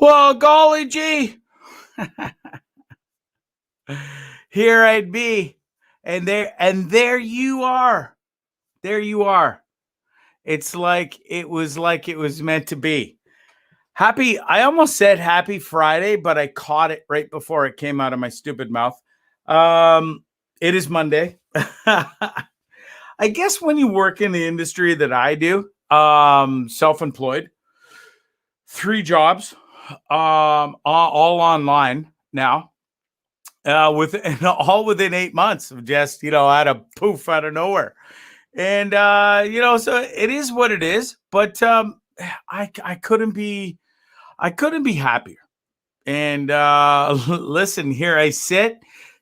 Well, golly gee, here I'd be, and there you are. There you are. It's like it was meant to be. Happy, I almost said happy Friday, but I caught it right before it came out of my stupid mouth. Um, it is Monday. I guess when you work in the industry that I do, self-employed, 3 jobs, all online now, all within 8 months of just, out of poof out of nowhere. And, so it is what it is, but, I couldn't be happier. And, listen, here I sit.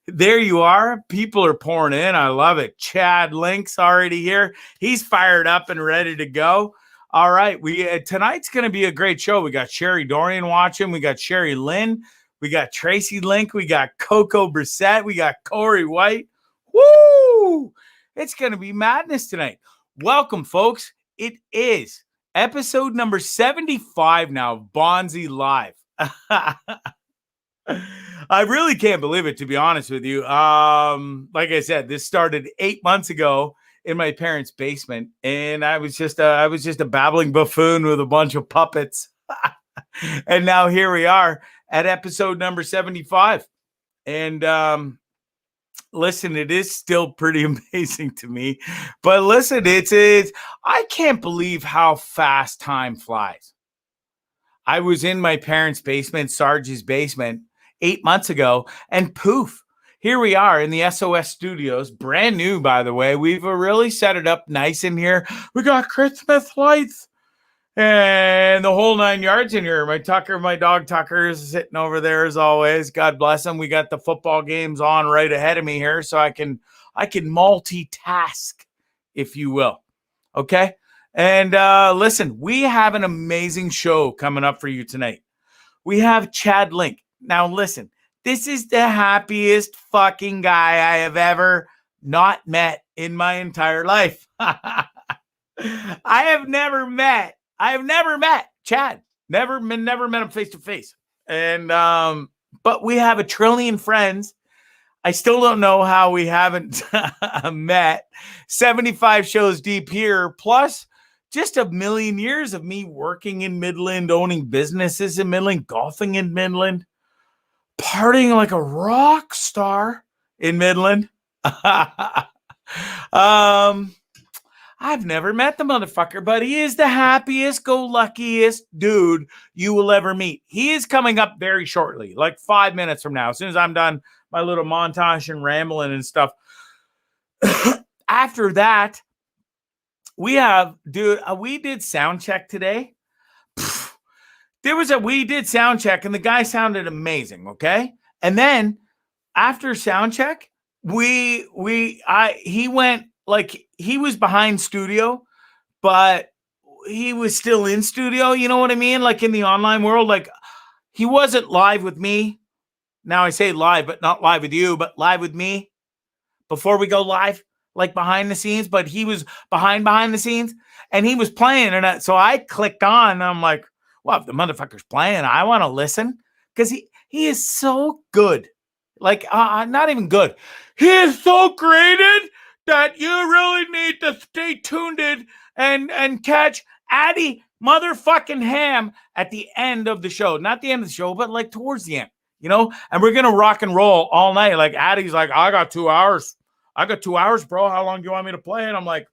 There you are. People are pouring in. I love it. Chad Link's already here. He's fired up and ready to go. All right. Tonight's going to be a great show. We got Sherry Dorian watching. We got Sherry Lynn. We got Tracy Link. We got Coco Brissett. We got Corey White. Woo! It's going to be madness tonight. Welcome, folks. It is episode number 75 now of Bondzee Live. I really can't believe it, to be honest with you. Like I said, this started 8 months ago in my parents' basement, and I was just a babbling buffoon with a bunch of puppets. And now here we are at episode number 75. And listen, it is still pretty amazing to me. But listen, it's I can't believe how fast time flies. I was in my parents' basement, Sarge's basement, 8 months ago, and poof, here we are in the S.O.S studios, brand new, by the way. We've really set it up nice in here. We got Christmas lights and the whole 9 yards in here. My dog Tucker is sitting over there as always. God bless him. We got the football games on right ahead of me here, so I can multitask, if you will. Okay? And listen, we have an amazing show coming up for you tonight. We have Chad Link. Now, listen, this is the happiest fucking guy I have ever not met in my entire life. I have never met Chad. Never met him face to face. And but we have a trillion friends. I still don't know how we haven't met. 75 shows deep here, plus just a million years of me working in Midland, owning businesses in Midland, golfing in Midland, partying like a rock star in Midland. I've never met the motherfucker, but he is the happiest, go luckiest dude you will ever meet. He is coming up very shortly, like 5 minutes from now, as soon as I'm done my little montage and rambling and stuff. After that, we did sound check today. We did sound check and the guy sounded amazing. Okay. And then after sound check, he went, like, he was behind studio, but he was still in studio. You know what I mean? Like in the online world, like he wasn't live with me. Now I say live, but not live with you, but live with me before we go live, like behind the scenes, but he was behind the scenes and he was playing. And so I clicked on and I'm like, well, if the motherfucker's playing, I want to listen, because he is so good. Like, not even good. He is so graded that you really need to stay tuned in and catch ADDIE motherfucking Ham at the end of the show. Not the end of the show, but like towards the end, and we're going to rock and roll all night. Like ADDIE's like, I got 2 hours. Bro. How long do you want me to play? And I'm like,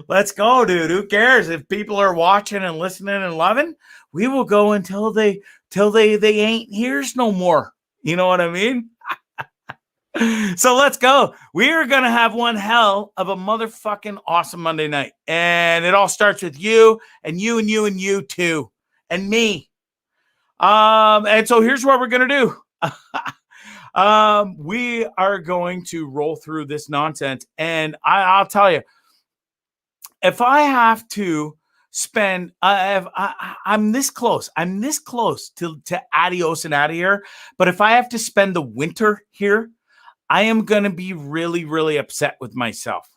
let's go, dude. Who cares if people are watching and listening and loving? We will go until they ain't here's no more. You know what I mean? So let's go. We are going to have one hell of a motherfucking awesome Monday night. And it all starts with you and you and you and you too. And me. And so here's what we're going to do. We are going to roll through this nonsense. And I'll tell you, if I have to spend, I'm this close to adios and out of here. But if I have to spend the winter here, I am going to be really, really upset with myself,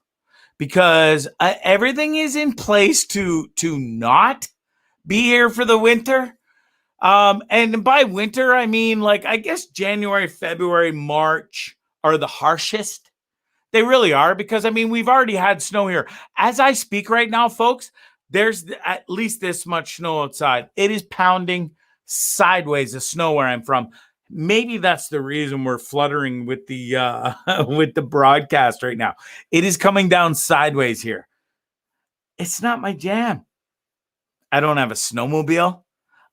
because everything is in place to not be here for the winter. And by winter, I mean, like, I guess January, February, March are the harshest. They really are, because I mean, we've already had snow here. As I speak right now, folks, there's at least this much snow outside. It is pounding sideways of snow where I'm from. Maybe that's the reason we're fluttering with the with the broadcast right now. It is coming down sideways here. It's not my jam. I don't have a snowmobile.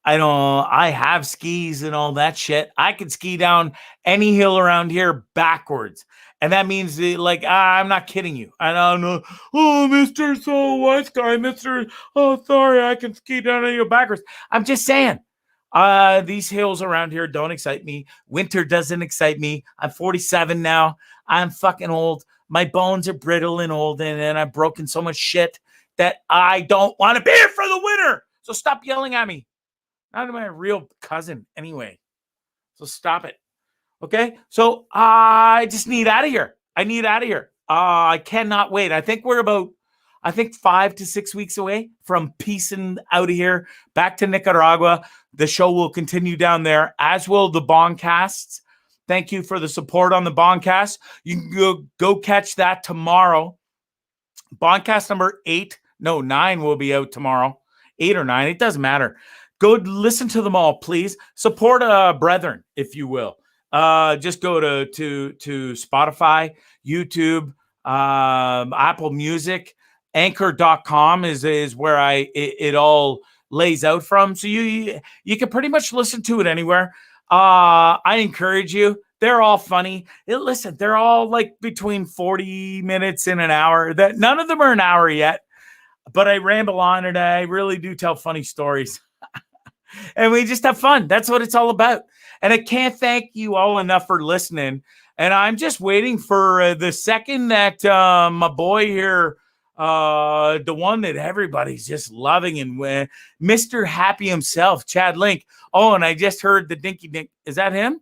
I have skis and all that shit. I can ski down any hill around here backwards. And that means like, I'm not kidding you. I don't know. Oh, Mr. S.O.S guy, Mr. Oh, sorry, I can ski down any hill backwards. I'm just saying, these hills around here don't excite me. Winter doesn't excite me. I'm 47 now. I'm fucking old. My bones are brittle and old, and I've broken so much shit that I don't want to be here for the winter. So stop yelling at me. Not my real cousin anyway. So stop it. Okay? So I just need out of here. I need out of here. I cannot wait. I think we're about 5 to 6 weeks away from piecing out of here back to Nicaragua. The show will continue down there, as will the Bondcasts. Thank you for the support on the Bondcast. You can go catch that tomorrow. Bondcast number 9 will be out tomorrow. 8 or 9, it doesn't matter. Go listen to them all, please. Support brethren, if you will. Just go to Spotify, YouTube, Apple Music, Anchor.com is where it all lays out from. So you can pretty much listen to it anywhere. I encourage you. They're all funny. Listen, they're all like between 40 minutes and an hour. That none of them are an hour yet, but I ramble on and I really do tell funny stories. And we just have fun. That's what it's all about. And I can't thank you all enough for listening. And I'm just waiting for the second that my boy here, the one that everybody's just loving, and Mr. Happy himself, Chad Link. Oh, and I just heard the dinky dink. Is that him?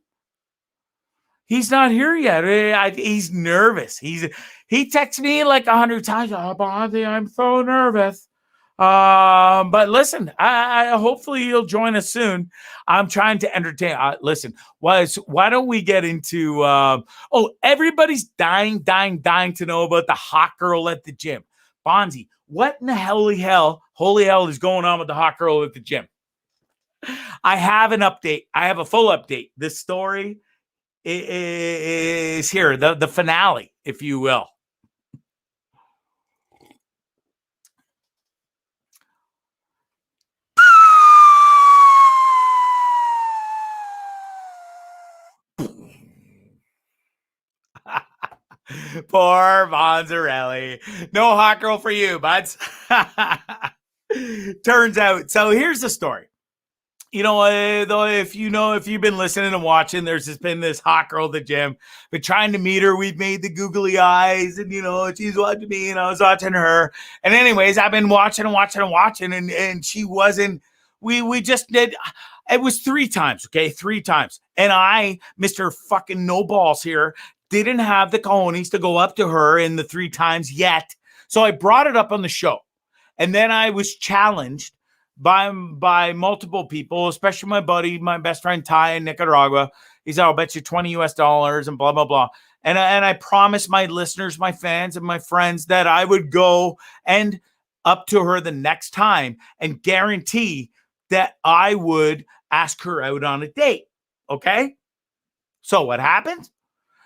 He's not here yet. He's nervous. He texts me like 100 times. Oh, Bondzee, I'm so nervous. But listen, I hopefully you'll join us soon. I'm trying to entertain. Listen, why don't we get into? Everybody's dying to know about the hot girl at the gym. Bondzee, what in the holy hell is going on with the hot girl at the gym? I have an update. I have a full update. This story is here, the finale, if you will. Poor Bondzarelli. No hot girl for you, buds. Turns out. So here's the story. Though, if you've been listening and watching, there's just been this hot girl at the gym. Been trying to meet her. We've made the googly eyes, and she's watching me, and I was watching her. And anyways, I've been watching, and she wasn't. We just did. It was 3 times, okay, 3 times. And I, Mr. fucking No Balls here, didn't have the cojones to go up to her in the 3 times yet. So I brought it up on the show. And then I was challenged by multiple people, especially my buddy, my best friend Ty in Nicaragua. He said, I'll bet you $20 and blah, blah, blah. And I promised my listeners, my fans, and my friends that I would go and up to her the next time and guarantee that I would ask her out on a date. Okay? So what happens?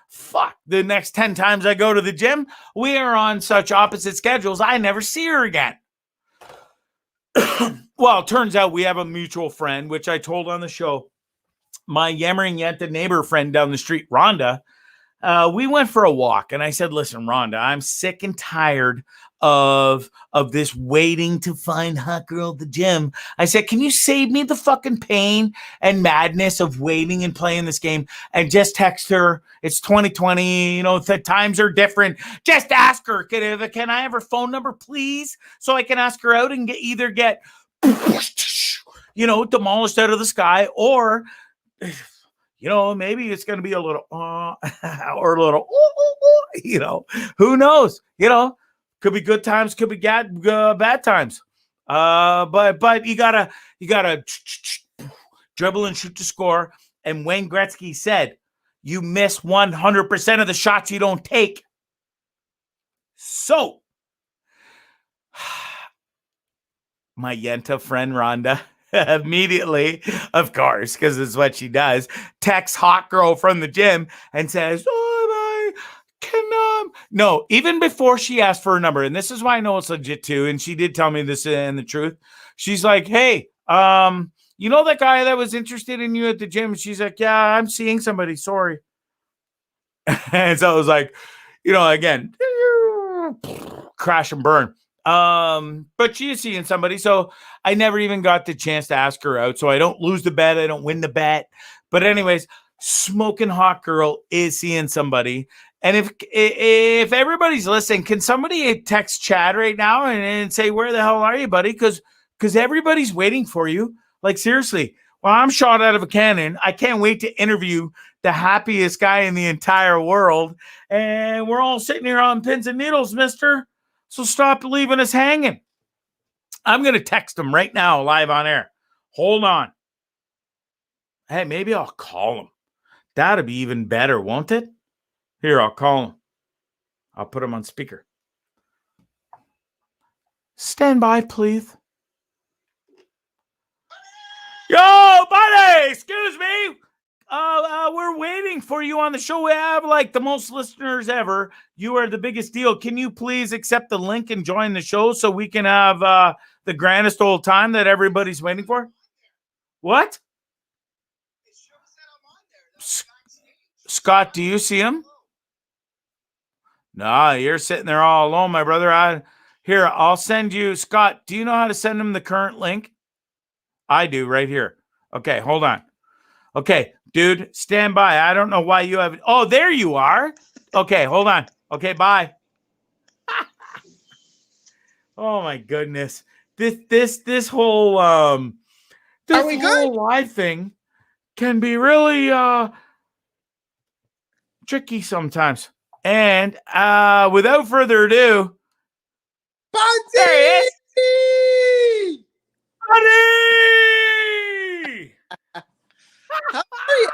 Fuck, the next 10 times I go to the gym, we are on such opposite schedules, I never see her again. Well, it turns out we have a mutual friend, which I told on the show. My yammering yenta neighbor friend down the street, Rhonda, we went for a walk. And I said, listen, Rhonda, I'm sick and tired of this waiting to find hot girl at the gym. I said, can you save me the fucking pain and madness of waiting and playing this game and just text her? It's 2020, the times are different. Just ask her, can I have her phone number, please? So I can ask her out and either get, demolished out of the sky, or, maybe it's going to be a little, or a little, who knows, could be good times, could be bad times. But you gotta dribble and shoot to score. And Wayne Gretzky said, you miss 100% of the shots you don't take. So, my Yenta friend Rhonda immediately, of course, because it's what she does, texts hot girl from the gym and says, oh, my, no, even before she asked for her number, and this is why I know it's legit too, and she did tell me this and the truth. She's like, hey, you know that guy that was interested in you at the gym? She's like, yeah, I'm seeing somebody, sorry. And so I was like, again, crash and burn. But she is seeing somebody, so I never even got the chance to ask her out. So I don't lose the bet, I don't win the bet. But anyways, smoking hot girl is seeing somebody. And if everybody's listening, can somebody text Chad right now and say, where the hell are you, buddy? Because everybody's waiting for you. Like, seriously, well, I'm shot out of a cannon. I can't wait to interview the happiest guy in the entire world. And we're all sitting here on pins and needles, mister. So stop leaving us hanging. I'm going to text him right now, live on air. Hold on. Hey, maybe I'll call him. That'd be even better, won't it? Here, I'll call him. I'll put him on speaker. Stand by, please. Yo, buddy, excuse me. We're waiting for you on the show. We have like the most listeners ever. You are the biggest deal. Can you please accept the link and join the show so we can have the grandest old time that everybody's waiting for? What? Scott, do you see him? No, you're sitting there all alone, my brother. I'll send you. Scott, do you know how to send him the current link? I do right here. Okay, hold on. Okay, dude, stand by. I don't know why you have. Oh, there you are. Okay, hold on. Okay, bye. Oh my goodness. This whole live thing can be really tricky sometimes. And without further ado, Bondzee! Buddy! How are you?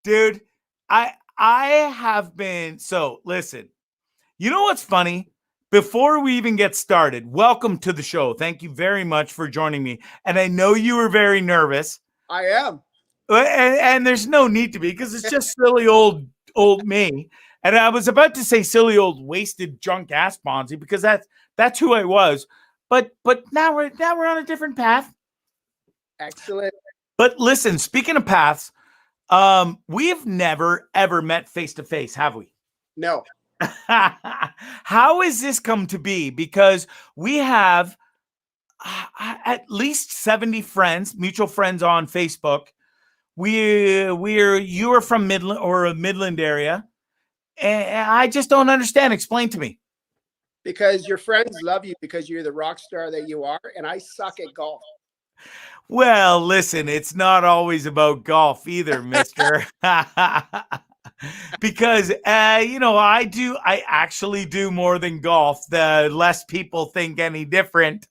Dude, I have been, so listen, you know what's funny? Before we even get started, welcome to the show. Thank you very much for joining me. And I know you were very nervous. I am. And there's no need to be, because it's just silly old me. And I was about to say silly old wasted drunk ass Bondzee, because that's who I was. But now we're on a different path. Excellent. But listen, speaking of paths, we have never ever met face to face, have we? No. How has this come to be? Because we have at least 70 friends, mutual friends on Facebook. You are from Midland or a Midland area, and I just don't understand. Explain to me. Because your friends love you because you're the rock star that you are, and I suck at golf. Well, listen, it's not always about golf either, mister. Because, I actually do more than golf. The less people think any different.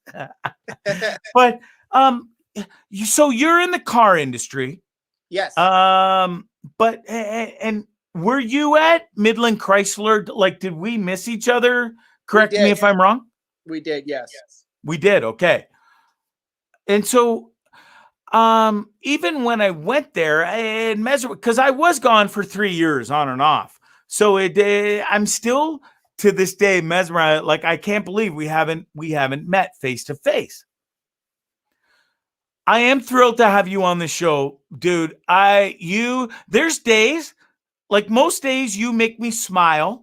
But, so you're in the car industry. Yes. But, and were you at Midland Chrysler? Like, did we miss each other? Correct me if I'm wrong. We did. Yes. We did. Okay. And so, even when I went there, because I was gone for 3 years on and off. So I'm still to this day mesmerized. Like, I can't believe we haven't met face to face. I am thrilled to have you on the show, dude. There's days, like most days, you make me smile.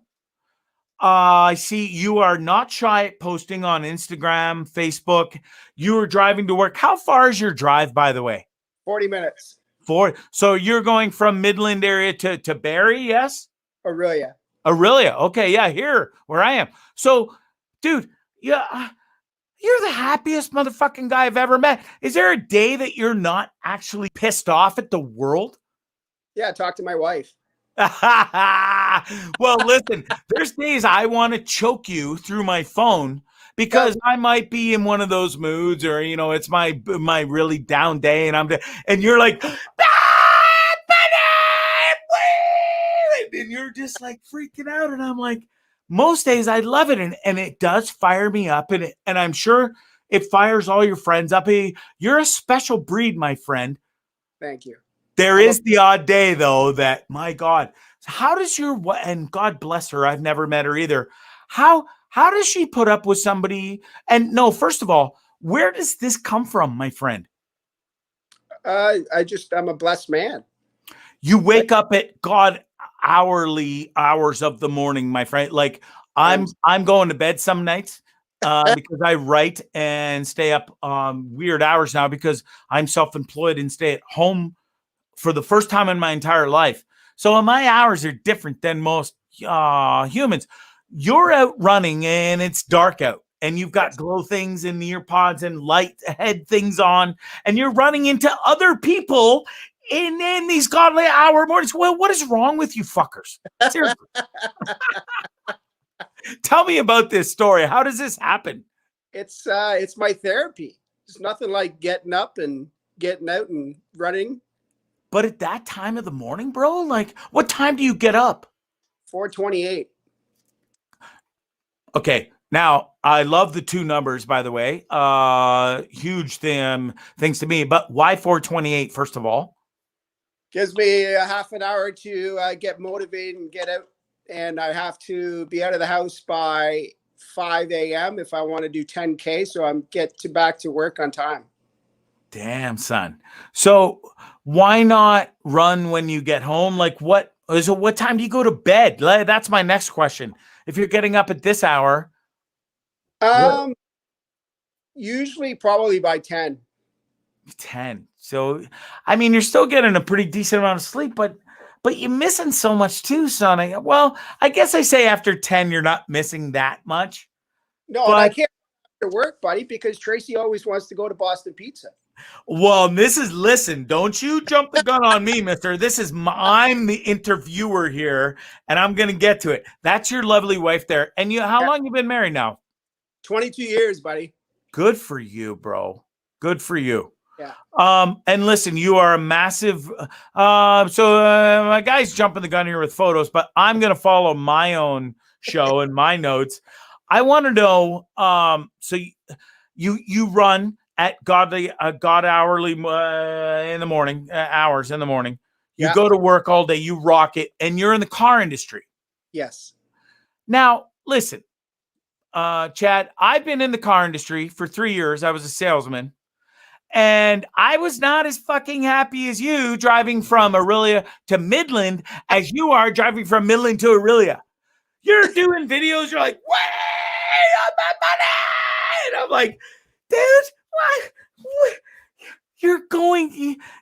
I see you are not shy at posting on Instagram, Facebook. You are driving to work. How far is your drive, by the way? 40 minutes. So you're going from Midland area to Barrie, yes? Orillia. Okay, yeah, here where I am. So, dude, yeah, you're the happiest motherfucking guy I've ever met. Is there a day that you're not actually pissed off at the world? Yeah, talk to my wife. Well, listen, there's days I want to choke you through my phone because I might be in one of those moods, or it's my really down day, and you're like, and you're just like freaking out, and I'm like, most days I love it, and it does fire me up, and I'm sure it fires all your friends up. You're a special breed, my friend. Thank you. There is the odd day, though, that, my God, how does and God bless her, I've never met her either. How does she put up with somebody? And no, first of all, where does this come from, my friend? I'm a blessed man. You wake up at hourly hours of the morning, my friend. Like I'm going to bed some nights because I write and stay up weird hours now because I'm self-employed and stay at home for the first time in my entire life. So my hours are different than most humans. You're out running and it's dark out and you've got glow things in the ear pods and light head things on, and you're running into other people in these godly hour mornings. Well, what is wrong with you fuckers? Seriously. Tell me about this story. How does this happen? It's my therapy. It's nothing like getting up and getting out and running. But at that time of the morning, bro, like what time do you get up? 4:28. Okay. Now, I love the two numbers, by the way. Huge things to me. But why 4:28, first of all? Gives me a half an hour to get motivated and get out. And I have to be out of the house by 5 a.m. if I want to do 10K. So I'm back to work on time. Damn, son. So why not run when you get home? Like what time do you go to bed? That's my next question. If you're getting up at this hour. Usually probably by 10. 10. So, I mean, you're still getting a pretty decent amount of sleep, but you're missing so much too, son. Well, I guess I say after 10, you're not missing that much. No, and I can't after work, buddy, because Tracy always wants to go to Boston Pizza. Well, listen, don't you jump the gun on me, mister. I'm the interviewer here, and I'm going to get to it. That's your lovely wife there. And how long you been married now? 22 years, buddy. Good for you, bro. Good for you. Yeah. And listen, you are a massive, my guy's jumping the gun here with photos, but I'm going to follow my own show and my notes. I want to know, so you run at God hourly in the morning, hours in the morning. You go to work all day, you rock it, and you're in the car industry. Yes. Now, listen, Chad, I've been in the car industry for 3 years. I was a salesman. And I was not as fucking happy as you driving from Orillia to Midland as you are driving from Midland to Orillia. You're doing videos. You're like, wait on my money. And I'm like, dude, what?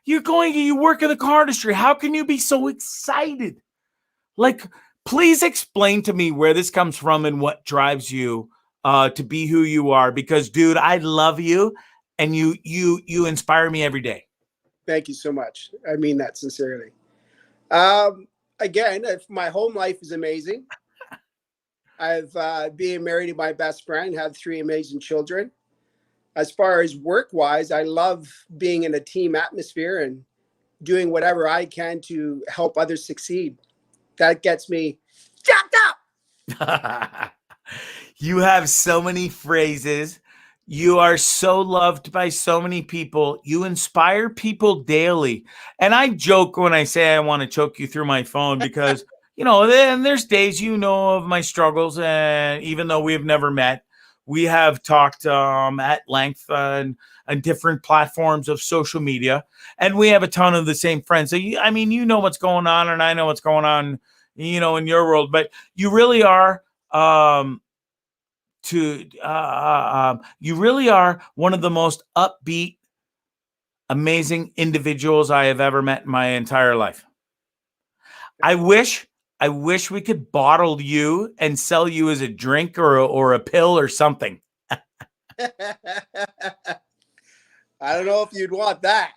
You work in the car industry. How can you be so excited? Like, please explain to me where this comes from and what drives you to be who you are. Because, dude, I love you. And you inspire me every day. Thank you so much. I mean that sincerely. Again, my home life is amazing. I've being married to my best friend, have 3 amazing children. As far as work-wise, I love being in a team atmosphere and doing whatever I can to help others succeed. That gets me jacked up. You have so many phrases. You are so loved by so many people. You inspire people daily. And I joke when I say I want to choke you through my phone because, then there's days of my struggles. And even though we have never met, we have talked at length on different platforms of social media. And we have a ton of the same friends. So, you know what's going on and I know what's going on, in your world. But you really are... you really are one of the most upbeat, amazing individuals I have ever met in my entire life. I wish we could bottle you and sell you as a drink or a pill or something. I don't know if you'd want that.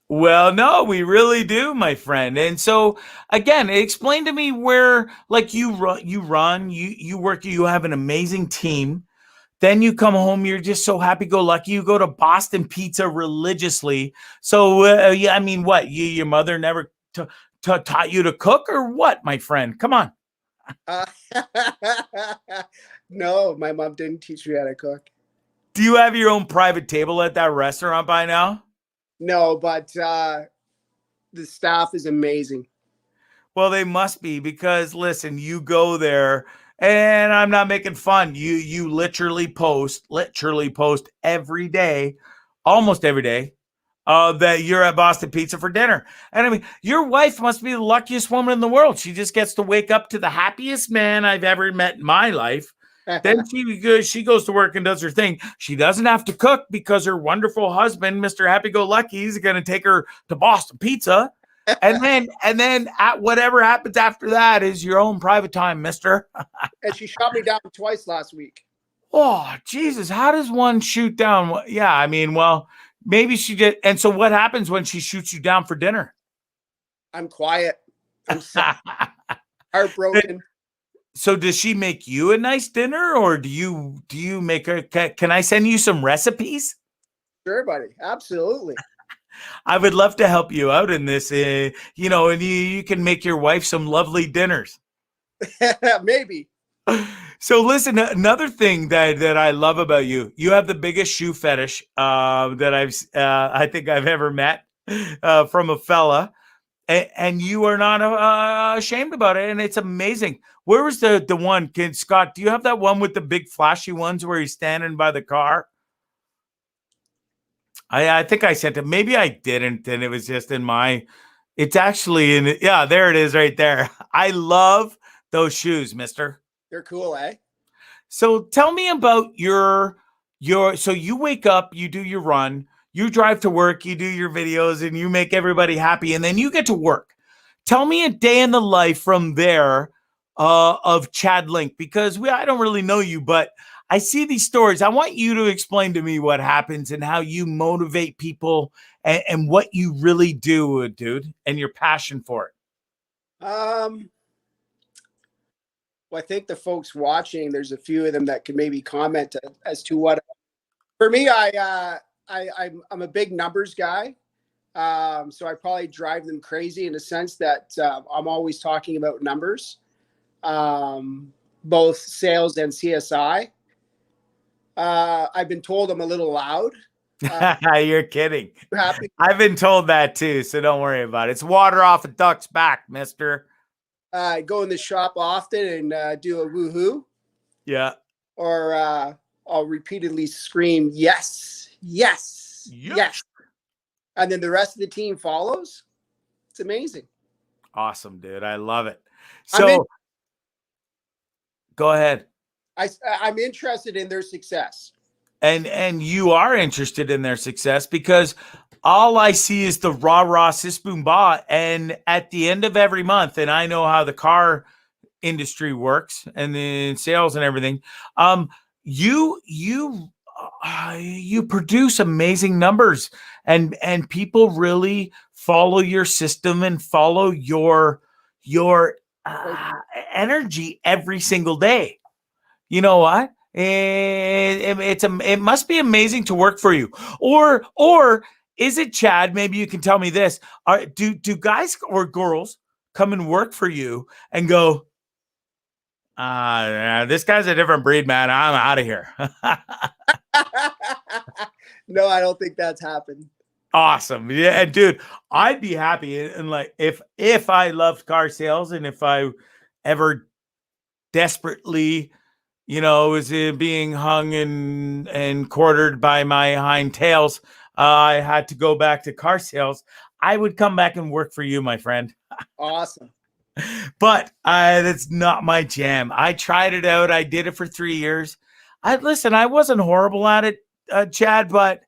Well, no, we really do, my friend. And so, again, explain to me where, like, you run, you work, you have an amazing team. Then you come home, you're just so happy-go-lucky. You go to Boston Pizza religiously. So, yeah, I mean, what? Your mother never taught you to cook or what, my friend? Come on. Uh, no, my mom didn't teach me how to cook. Do you have your own private table at that restaurant by now? No, but the staff is amazing. Well, they must be because listen, you go there and I'm not making fun. You literally post every day, almost every day, that you're at Boston Pizza for dinner. And I mean, your wife must be the luckiest woman in the world. She just gets to wake up to the happiest man I've ever met in my life. Then she goes to work and does her thing. She doesn't have to cook because her wonderful husband, Mr. Happy Go Lucky, is going to take her to Boston Pizza. And then at whatever happens after that is your own private time, mister. And she shot me down twice last week. Oh, Jesus. How does one shoot down? Yeah, I mean, well, maybe she did. And so what happens when she shoots you down for dinner? I'm quiet. I'm sad, heartbroken. So does she make you a nice dinner or do you make her? Can I send you some recipes? Sure, buddy. Absolutely. I would love to help you out in this, and you can make your wife some lovely dinners. Maybe. So listen, another thing that I love about you have the biggest shoe fetish that I think I've ever met from a fella, and you are not ashamed about it, and it's amazing. Where was the one? Scott, do you have that one with the big flashy ones where he's standing by the car? I think I sent it. Maybe I didn't, and it was just in my. It's actually in. Yeah, there it is, right there. I love those shoes, mister. They're cool, eh? So tell me about your. So you wake up, you do your run, you drive to work, you do your videos, and you make everybody happy, and then you get to work. Tell me a day in the life from there of Chad Link, because I don't really know you, but I see these stories. I want you to explain to me what happens and how you motivate people and what you really do, dude, and your passion for it. Well, I think the folks watching, there's a few of them that could maybe comment as to what. For me, I'm a big numbers guy, so I probably drive them crazy in a sense that I'm always talking about numbers, both sales and CSI. I've been told I'm a little loud. You're kidding. Happy. I've been told that too, so don't worry about it. It's water off a duck's back, mister. I go in the shop often and do a woohoo. Yeah. Or I'll repeatedly scream, yes, yes, yes. And then the rest of the team follows. It's amazing. Awesome, dude. I love it. So go ahead. I'm interested in their success. And you are interested in their success because all I see is the rah sis boom ba. And at the end of every month, and I know how the car industry works and then sales and everything. You produce amazing numbers, and people really follow your system and follow your energy every single day. You know what? It must be amazing to work for you. Or is it, Chad? Maybe you can tell me this. Do guys or girls come and work for you and go, this guy's a different breed, man. I'm out of here. No, I don't think that's happened. Awesome. Yeah, dude, I'd be happy. And like, if I loved car sales and if I ever desperately, was being hung and quartered by my hind tails, I had to go back to car sales, I would come back and work for you, my friend. Awesome. But that's not my jam. I tried it out. I did it for 3 years. I wasn't horrible at it, Chad, but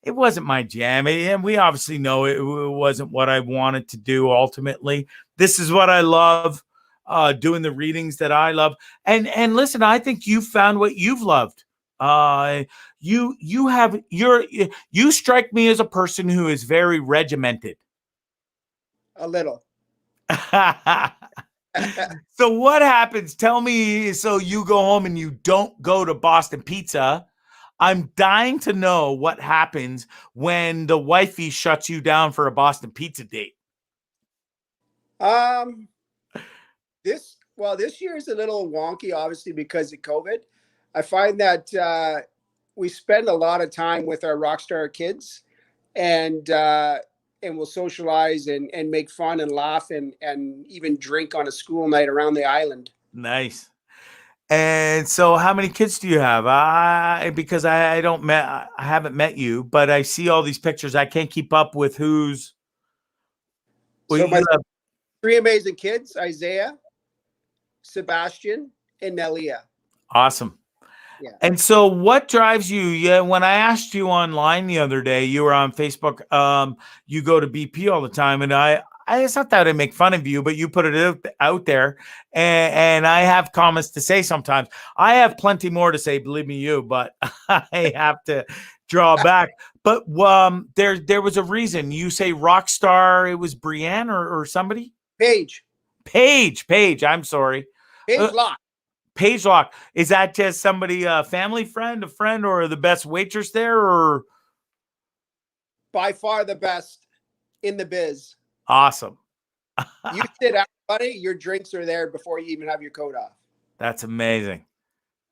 it wasn't my jam. And we obviously know it wasn't what I wanted to do ultimately. This is what I love, doing the readings that I love. And listen, I think you found what you've loved. You strike me as a person who is very regimented. A little. So what happens? Tell me. So you go home and you don't go to Boston Pizza. I'm dying to know what happens when the wifey shuts you down for a Boston Pizza date. Um, this year is a little wonky, obviously because of COVID. I find that we spend a lot of time with our rock star kids, and we'll socialize and make fun and laugh and even drink on a school night around the island. Nice. And so, how many kids do you have? Because I haven't met you, but I see all these pictures. I can't keep up with who's. Well, So you my have, three amazing kids: Isaiah, Sebastian, and Nelia. awesome. Yeah. And so, what drives you? Yeah, when I asked you online the other day, you were on Facebook. You go to BP all the time, and I just thought that I'd make fun of you, but you put it out there, and I have comments to say sometimes. I have plenty more to say, believe me, but I have to draw back. But there was a reason. You say rock star. It was Brienne or somebody. Paige. Paige. I'm sorry. Paige Locke. Paige Lock, is that just somebody, a family friend, a friend, or the best waitress there, or? By far the best in the biz. Awesome. You sit out, buddy. Your drinks are there before you even have your coat off. That's amazing.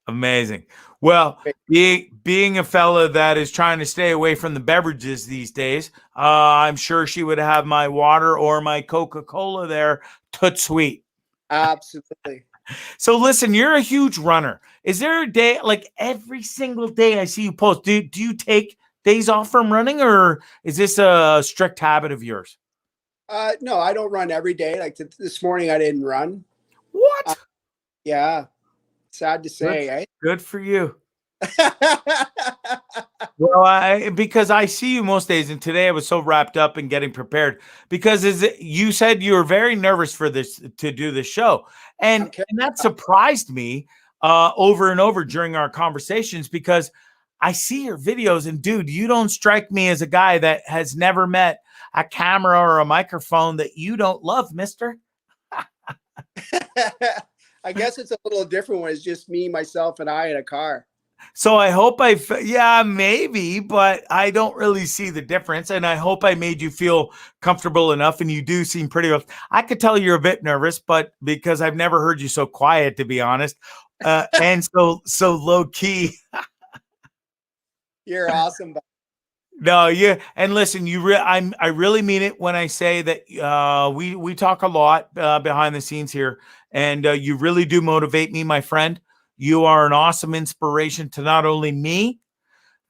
Amazing. Well, being a fella that is trying to stay away from the beverages these days, I'm sure she would have my water or my Coca-Cola there, toot sweet. Absolutely. So listen, you're a huge runner. Is there a day, like every single day I see you post, do you take days off from running, or is this a strict habit of yours? No, I don't run every day. Like this morning, I didn't run. What? Yeah. Sad to say, eh? Good for you. Well, because I see you most days, and today I was so wrapped up in getting prepared because you said you were very nervous for this to do this show, and that surprised me over and over during our conversations because I see your videos, and dude, you don't strike me as a guy that has never met a camera or a microphone that you don't love, mister. I guess it's a little different when it's just me, myself, and I in a car. So I hope yeah, maybe, but I don't really see the difference. And I hope I made you feel comfortable enough. And you do seem pretty rough. I could tell you're a bit nervous, but because I've never heard you so quiet, to be honest, and so low key. You're awesome. No, yeah, and listen, I really mean it when I say that we talk a lot behind the scenes here, and you really do motivate me, my friend. You are an awesome inspiration to not only me,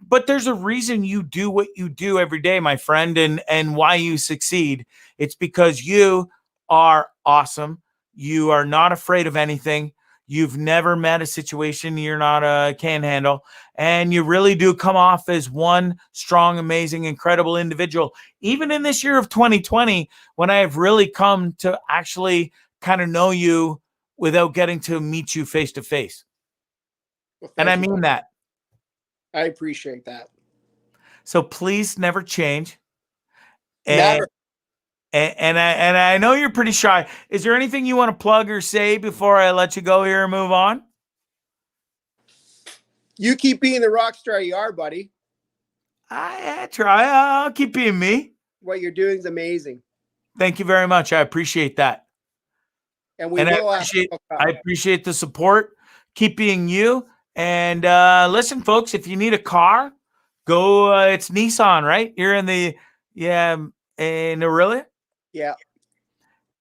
but there's a reason you do what you do every day, my friend, and why you succeed. It's because you are awesome. You are not afraid of anything. You've never met a situation you're not can handle, and you really do come off as one strong, amazing, incredible individual. Even in this year of 2020, when I have really come to actually kind of know you without getting to meet you face to face. Well, and I mean that. I appreciate that. So please never change. Never. And I know you're pretty shy. Is there anything you want to plug or say before I let you go here and move on? You keep being the rock star you are, buddy. I try. I'll keep being me. What you're doing is amazing. Thank you very much. I appreciate that. And I appreciate the support. Keep being you. And listen, folks, if you need a car, go. It's Nissan, right? You're in in Orillia. Yeah.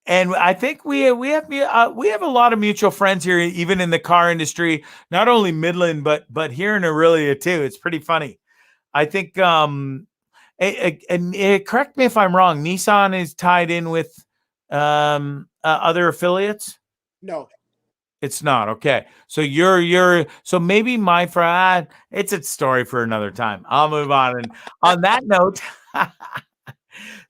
And I think we have a lot of mutual friends here, even in the car industry. Not only Midland, but here in Orillia too. It's pretty funny. I think. And correct me if I'm wrong. Nissan is tied in with other affiliates. No. It's not. Okay. So so maybe my friend, it's a story for another time. I'll move on. And on that note,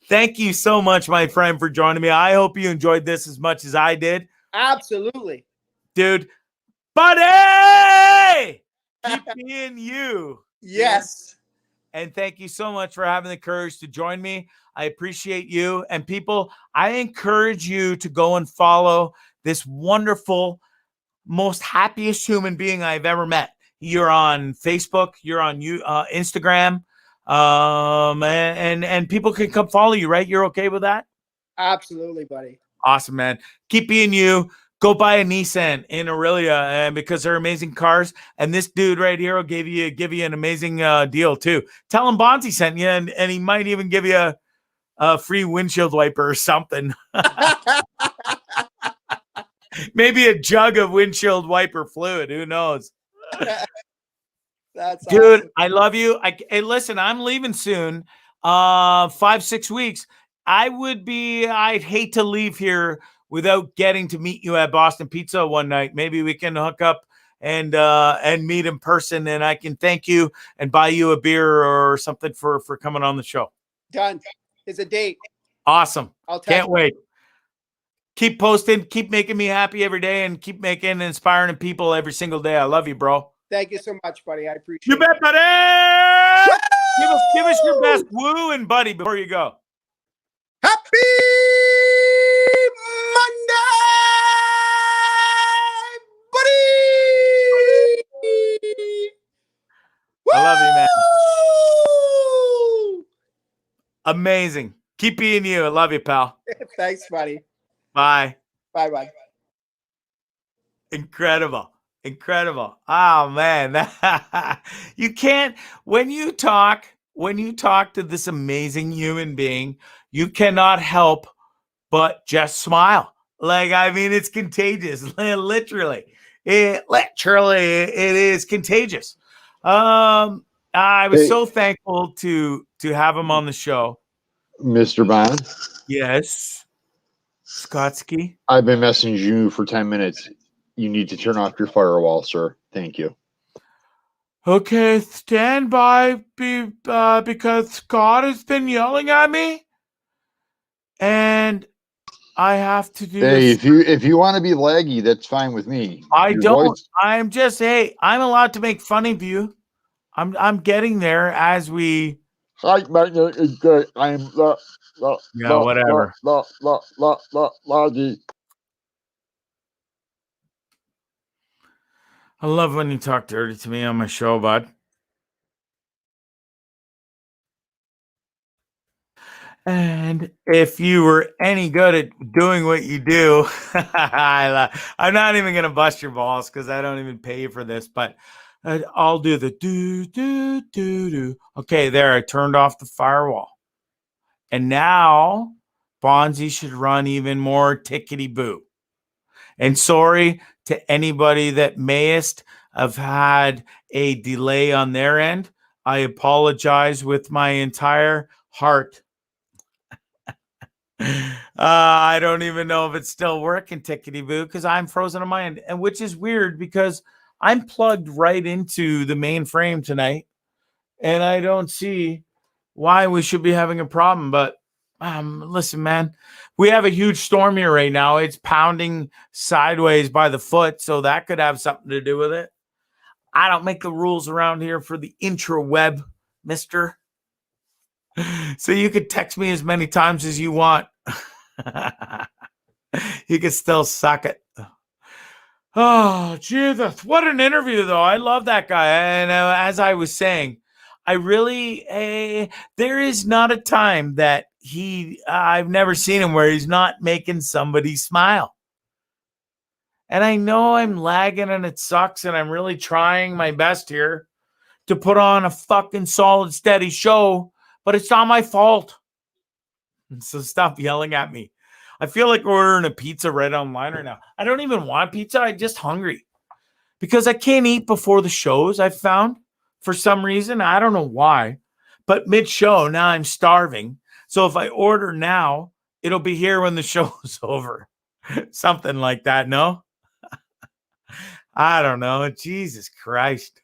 thank you so much, my friend, for joining me. I hope you enjoyed this as much as I did. Absolutely. Dude, buddy, keep being you. Yes. And thank you so much for having the courage to join me. I appreciate you. And people, I encourage you to go and follow this wonderful, most happiest human being I've ever met. You're on Facebook, you're on Instagram, and people can come follow you, right? You're okay with that? Absolutely, buddy. Awesome, man. Keep being you. Go buy a Nissan in Orillia, and because they're amazing cars. And this dude right here will give you an amazing deal too. Tell him Bondzee sent you, and he might even give you a free windshield wiper or something. Maybe a jug of windshield wiper fluid. Who knows? That's dude, awesome. I love you. Hey, listen, I'm leaving soon. 5-6 weeks. I'd hate to leave here without getting to meet you at Boston Pizza one night. Maybe we can hook up and meet in person, and I can thank you and buy you a beer or something for coming on the show. Done. It's a date. Awesome. Can't you. wait. Keep posting, keep making me happy every day, and keep making and inspiring people every single day. I love you, bro. Thank you so much, buddy. I appreciate it. You bet, buddy. Give us your best woo and buddy before you go. Happy Monday, buddy. I love you, man. Woo! Amazing. Keep being you. I love you, pal. Thanks, buddy. Bye. Bye-bye. Incredible. Oh man. You can't, when you talk to this amazing human being, you cannot help but just smile. Like, I mean, it's contagious. Literally. It is contagious. I was so thankful to have him on the show. Mr. Bond. Yes. Skotsky. I've been messaging you for 10 minutes. You need to turn off your firewall, sir. Thank you. Okay, stand by because Scott has been yelling at me, and I have to do this. If you want to be laggy, that's fine with me. I don't. I'm just I'm allowed to make fun of you. I'm getting there as we. I'm yeah, whatever. Laggy. I love when you talk dirty to me on my show, bud. And if you were any good at doing what you do, I'm not even going to bust your balls because I don't even pay you for this, but I'll do the do. Okay, there, I turned off the firewall. And now Bondzee should run even more tickety-boo. And sorry to anybody that mayest have had a delay on their end. I apologize with my entire heart. I don't even know if it's still working, tickety-boo, because I'm frozen on my end, and which is weird because I'm plugged right into the main frame tonight, and I don't see why we should be having a problem. But listen, man, we have a huge storm here right now. It's pounding sideways by the foot, so that could have something to do with it. I don't make the rules around here for the intraweb, mister. So you could text me as many times as you want. You can still suck it. Oh, Jesus. What an interview, though. I love that guy. And as I was saying, I really, there is not a time that I've never seen him where he's not making somebody smile. And I know I'm lagging and it sucks, and I'm really trying my best here to put on a fucking solid, steady show, but it's not my fault. So stop yelling at me. I feel like ordering a pizza right online right now. I don't even want pizza. I'm just hungry because I can't eat before the shows, I've found, for some reason. I don't know why, but mid-show, now I'm starving. So if I order now, it'll be here when the show's over. Something like that, no? I don't know. Jesus Christ.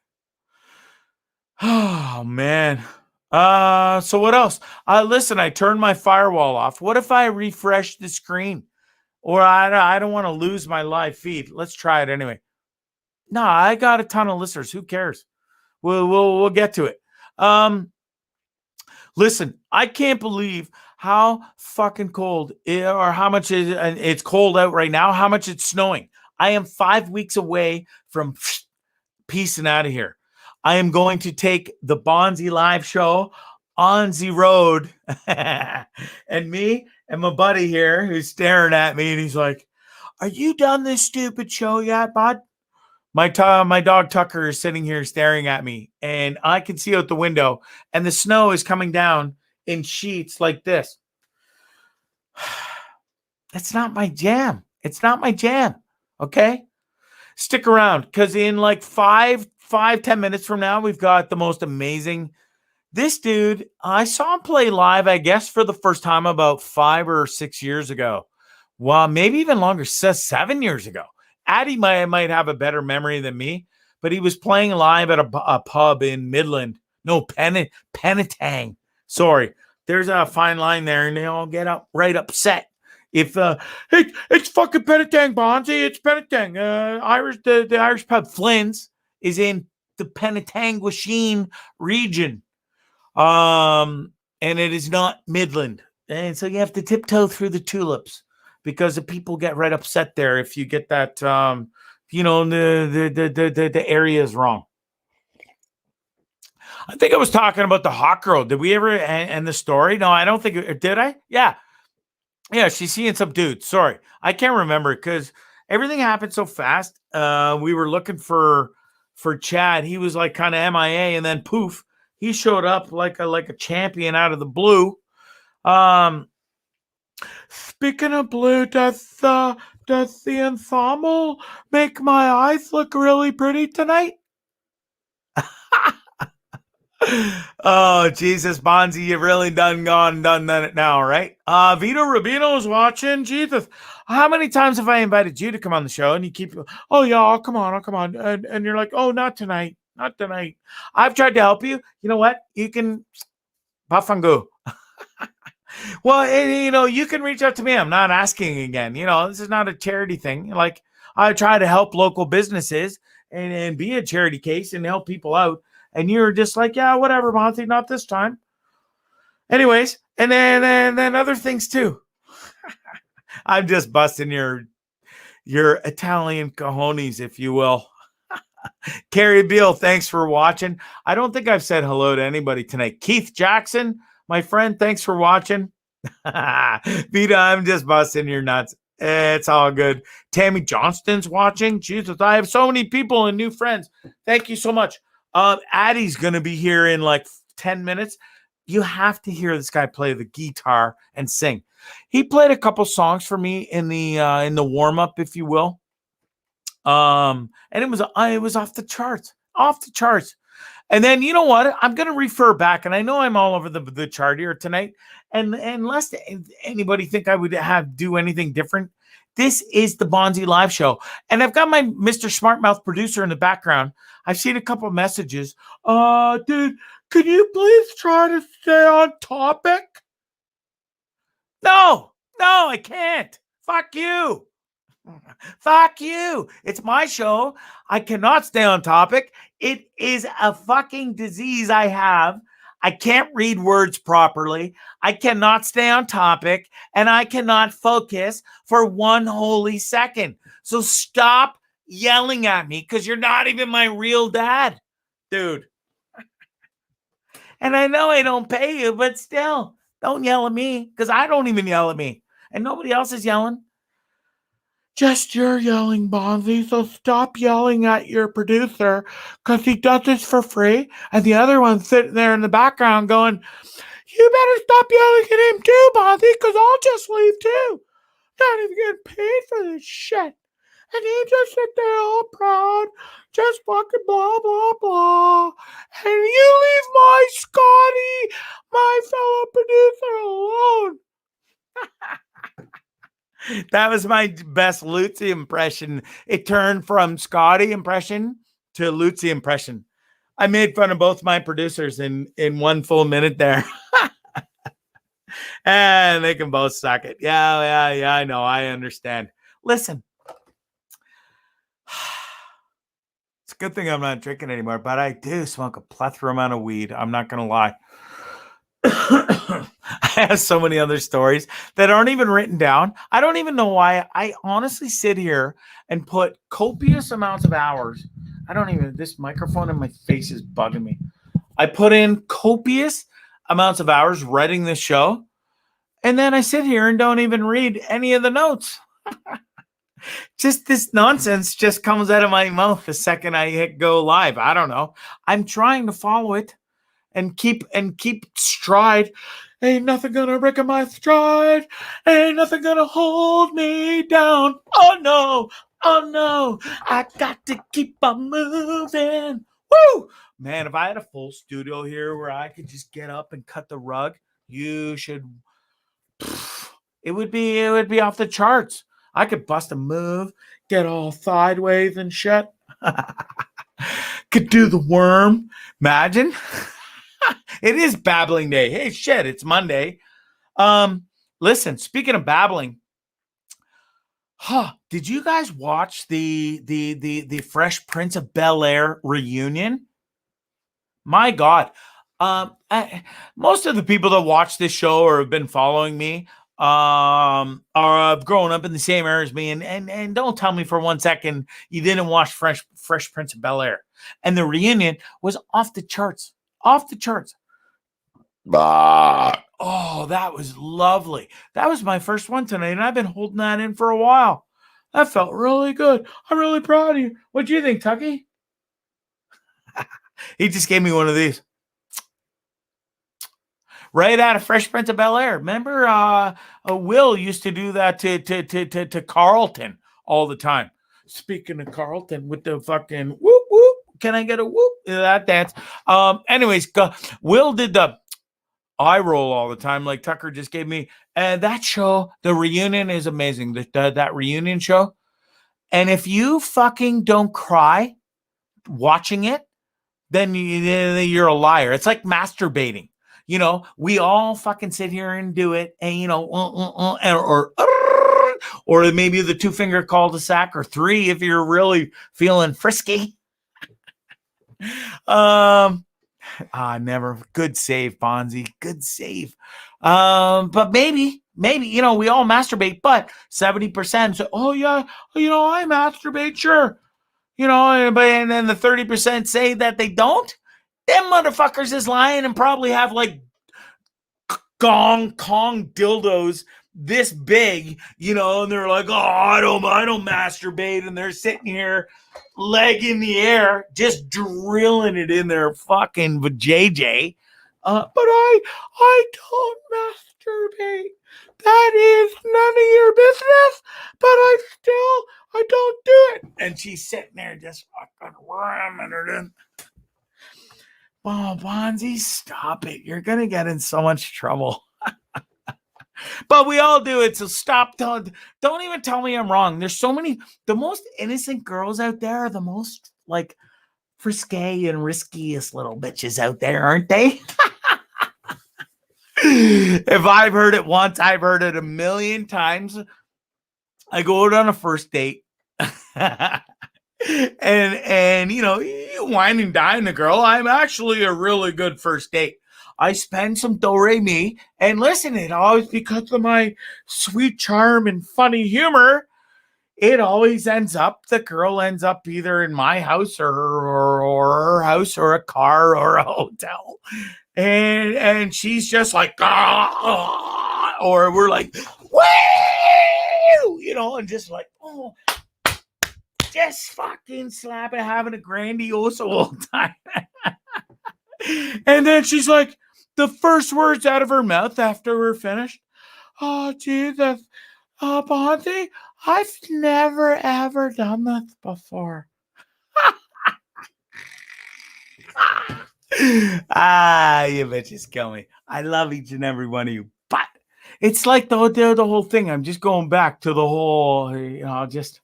Oh, man. So what else? Listen, I turned my firewall off. What if I refresh the screen? Or I don't want to lose my live feed. Let's try it anyway. No, I got a ton of listeners. Who cares? We'll get to it. Listen, I can't believe how fucking cold or how much is it's cold out right now, how much it's snowing. I am 5 weeks away from peacing out of here. I am going to take the Bondzee live show on the road. And me and my buddy here who's staring at me and he's like, are you done this stupid show yet, bud? My dog Tucker is sitting here staring at me and I can see out the window and the snow is coming down in sheets like this. It's not my jam. It's not my jam. Okay. Stick around because in like 10 minutes from now, we've got the most amazing. This dude, I saw him play live, I guess, for the first time about 5 or 6 years ago. Well, maybe even longer, 7 years ago. Addie might have a better memory than me, but he was playing live at a pub in Midland. No, Penetang. Sorry. There's a fine line there, and they all get right upset. If hey, it's fucking Penetang, Bondzee. It's Penetang. The Irish pub Flynn's is in the Penetanguishene region. And it is not Midland. And so you have to tiptoe through the tulips because the people get right upset there if you get that the area is wrong. I think I was talking about the hot girl. Did we ever end the story? No, I don't think did I? Yeah. Yeah, she's seeing some dudes. Sorry. I can't remember because everything happened so fast. We were looking for Chad. He was like kind of MIA, and then poof, he showed up like a champion out of the blue. Speaking of blue, does the ensemble make my eyes look really pretty tonight? Oh, Jesus, Bondzee, you've really done that now, right? Vito Rubino's watching. Jesus, how many times have I invited you to come on the show and you keep, oh, yeah, I'll come on. And you're like, oh, not tonight. I've tried to help you. You know what? You can puff and go. Well, you can reach out to me. I'm not asking again. This is not a charity thing. Like, I try to help local businesses and be a charity case and help people out. And you're just like, yeah, whatever, Monty, not this time. Anyways, and then other things too. I'm just busting your Italian cojones, if you will. Carrie Beal, thanks for watching. I don't think I've said hello to anybody tonight. Keith Jackson, my friend, thanks for watching. Vita, I'm just busting your nuts. It's all good. Tammy Johnston's watching. Jesus, I have so many people and new friends. Thank you so much. Addie's going to be here in like 10 minutes. You have to hear this guy play the guitar and sing. He played a couple songs for me in the warm-up, if you will. And it was off the charts. And then you know what? I'm going to refer back, and I know I'm all over the chart here tonight. And unless anybody think I would do anything different, this is the Bondzee live show. And I've got my Mr. Smartmouth producer in the background. I've seen a couple of messages. Dude, could you please try to stay on topic? No, I can't. Fuck you. Fuck you. It's my show. I cannot stay on topic. It is a fucking disease I have. I can't read words properly. I cannot stay on topic, and I cannot focus for one holy second. So stop yelling at me because you're not even my real dad, dude. And I know I don't pay you, but still, don't yell at me because I don't even yell at me, and nobody else is yelling. Just you're yelling, Bondzee, so stop yelling at your producer because he does this for free. And the other one's sitting there in the background going, you better stop yelling at him too, Bondzee, because I'll just leave too. Not even getting paid for this shit. And he just sit there all proud, just fucking blah, blah, blah. And you leave my Scotty, my fellow producer, alone. That was my best Lucy impression. It turned from Scotty impression to Lucy impression. I made fun of both my producers in 1 full minute there. And they can both suck it. Yeah, I know. I understand. Listen. It's a good thing I'm not drinking anymore, but I do smoke a plethora amount of weed. I'm not going to lie. have so many other stories that aren't even written down. I don't even know why. I honestly sit here and put copious amounts of hours. I don't even, this microphone in my face is bugging me. I put in copious amounts of hours writing this show, and then I sit here and don't even read any of the notes. Just this nonsense just comes out of my mouth the second I hit go live. I don't know. I'm trying to follow it and keep stride. Ain't nothing gonna break my stride. Ain't nothing gonna hold me down. Oh no, oh no. I got to keep on moving. Woo! Man, if I had a full studio here where I could just get up and cut the rug, you should. It would be off the charts. I could bust a move, get all sideways and shit. Could do the worm. Imagine. It is babbling day. Hey, shit, it's Monday. Listen, speaking of babbling, did you guys watch the Fresh Prince of Bel-Air reunion? My God. Most of the people that watch this show or have been following me are growing up in the same area as me, and don't tell me for 1 second you didn't watch Fresh Prince of Bel-Air. And the reunion was off the charts. Off the charts. Oh, that was lovely. That was my first one tonight, and I've been holding that in for a while. That felt really good. I'm really proud of you. What do you think, Tucky? He just gave me one of these. Right out of Fresh Prince of Bel-Air. Remember, Will used to do that to Carlton all the time. Speaking of Carlton, with the fucking whoop whoop. Can I get a whoop? That dance. Anyways, Will did the eye roll all the time, like Tucker just gave me. And that show, the reunion, is amazing. That reunion show. And if you fucking don't cry watching it, then you're a liar. It's like masturbating. You know, we all fucking sit here and do it, and you know, or maybe the 2-finger cul-de-sac, or 3 if you're really feeling frisky. Never. Good save, Bondzee. Good save. But maybe, you know, we all masturbate, but 70% say, oh yeah, you know, I masturbate, sure. You know, and then the 30% say that they don't. Them motherfuckers is lying and probably have like Kong dildos this big, you know, and they're like, oh, I don't masturbate, and they're sitting here, leg in the air, just drilling it in their fucking JJ. But I don't masturbate. That is none of your business, but I don't do it. And she's sitting there just fucking ramming it in. Oh, Bondzee, stop it. You're going to get in so much trouble. But we all do it, so stop. Don't even tell me I'm wrong. There's so many. The most innocent girls out there are the most, like, frisky and riskiest little bitches out there, aren't they? If I've heard it once, I've heard it 1,000,000 times. I go out on a first date. and you know, you wine and dine the girl. I'm actually a really good first date. I spend some do-re-mi, and listen, it always, because of my sweet charm and funny humor, it always ends up, the girl ends up either in my house or her house, or a car, or a hotel. And she's just like, or we're like, woo, you know, and just like, oh, just fucking slapping, having a grandiose old time. And then she's like, the first words out of her mouth after we're finished, oh, Jesus, Bondzee, I've never, ever done this before. You bitches kill me. I love each and every one of you. But it's like the whole thing. I'm just going back to the whole, you know, just,